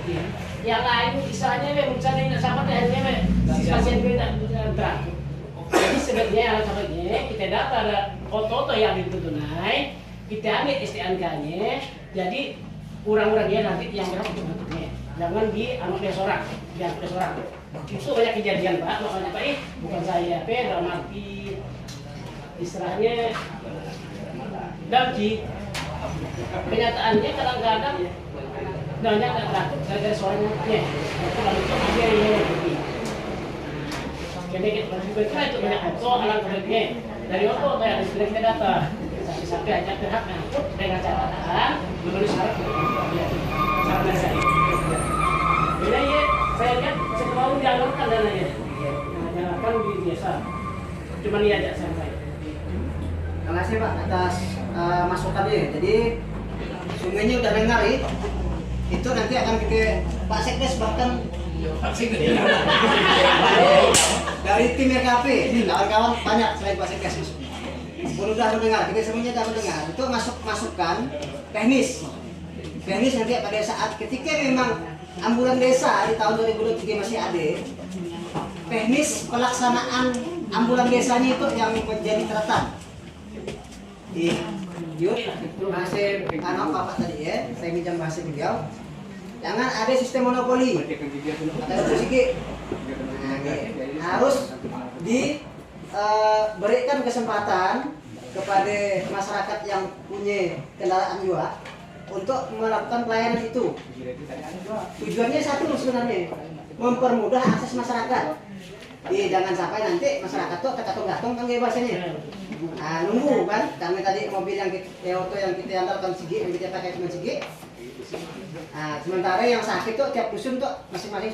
yang lain misalnya misalnya sama dengan pasien beda terang. Jadi sebenarnya alangkah kita data ada foto yang ditunai kita ambil STNK-nya jadi orang-orangnya nanti yang berhak untuk bentuknya jangan di anak seorang itu banyak kejadian Pak makanya Pak bukan saya dalam arti istilahnya daki kenyataannya kadang-kadang banyak tak takut gara-gara suaranya itu lalu itu ada yang lebih jadi kita itu banyak foto alang kebaiknya dari foto kayak kita data sampai hanya pihak ngangkut dengan catatan menulis syarat saya jadi ya saya lihat selalu dialurkan dananya dialurkan di biasa cuma dia aja sampai.
Terima kasih Pak atas masukannya. Jadi sungainya udah dengar ya. Itu nanti akan kita Pak Sekdes bahkan dari tim RKP kawan-kawan banyak selain Pak Sekdes masuknya. Udah mendengar, kita semuanya sudah mendengar. Itu masukan teknis nanti pada saat ketika memang ambulan desa di tahun 2023 masih ada teknis pelaksanaan ambulan desanya itu yang menjadi catatan. Yuk, bahasa Bapak tadi ya, saya minjam bahasa beliau. Jangan ada sistem monopoli. Kata Dr. Sigi, harus diberikan kesempatan kepada masyarakat yang punya kendaraan juga untuk melakukan pelayanan itu. Tujuannya satu sebenarnya, mempermudah akses masyarakat. Jangan sampai nanti masyarakat tuh ketatung-tatung kan kayak bahasanya. Nunggu kan, kami tadi mobil yang auto yang kita andalkan Sigi, yang kita pakai cuma Sigi. Sementara yang sakit tuh tiap dusun tuh masing-masing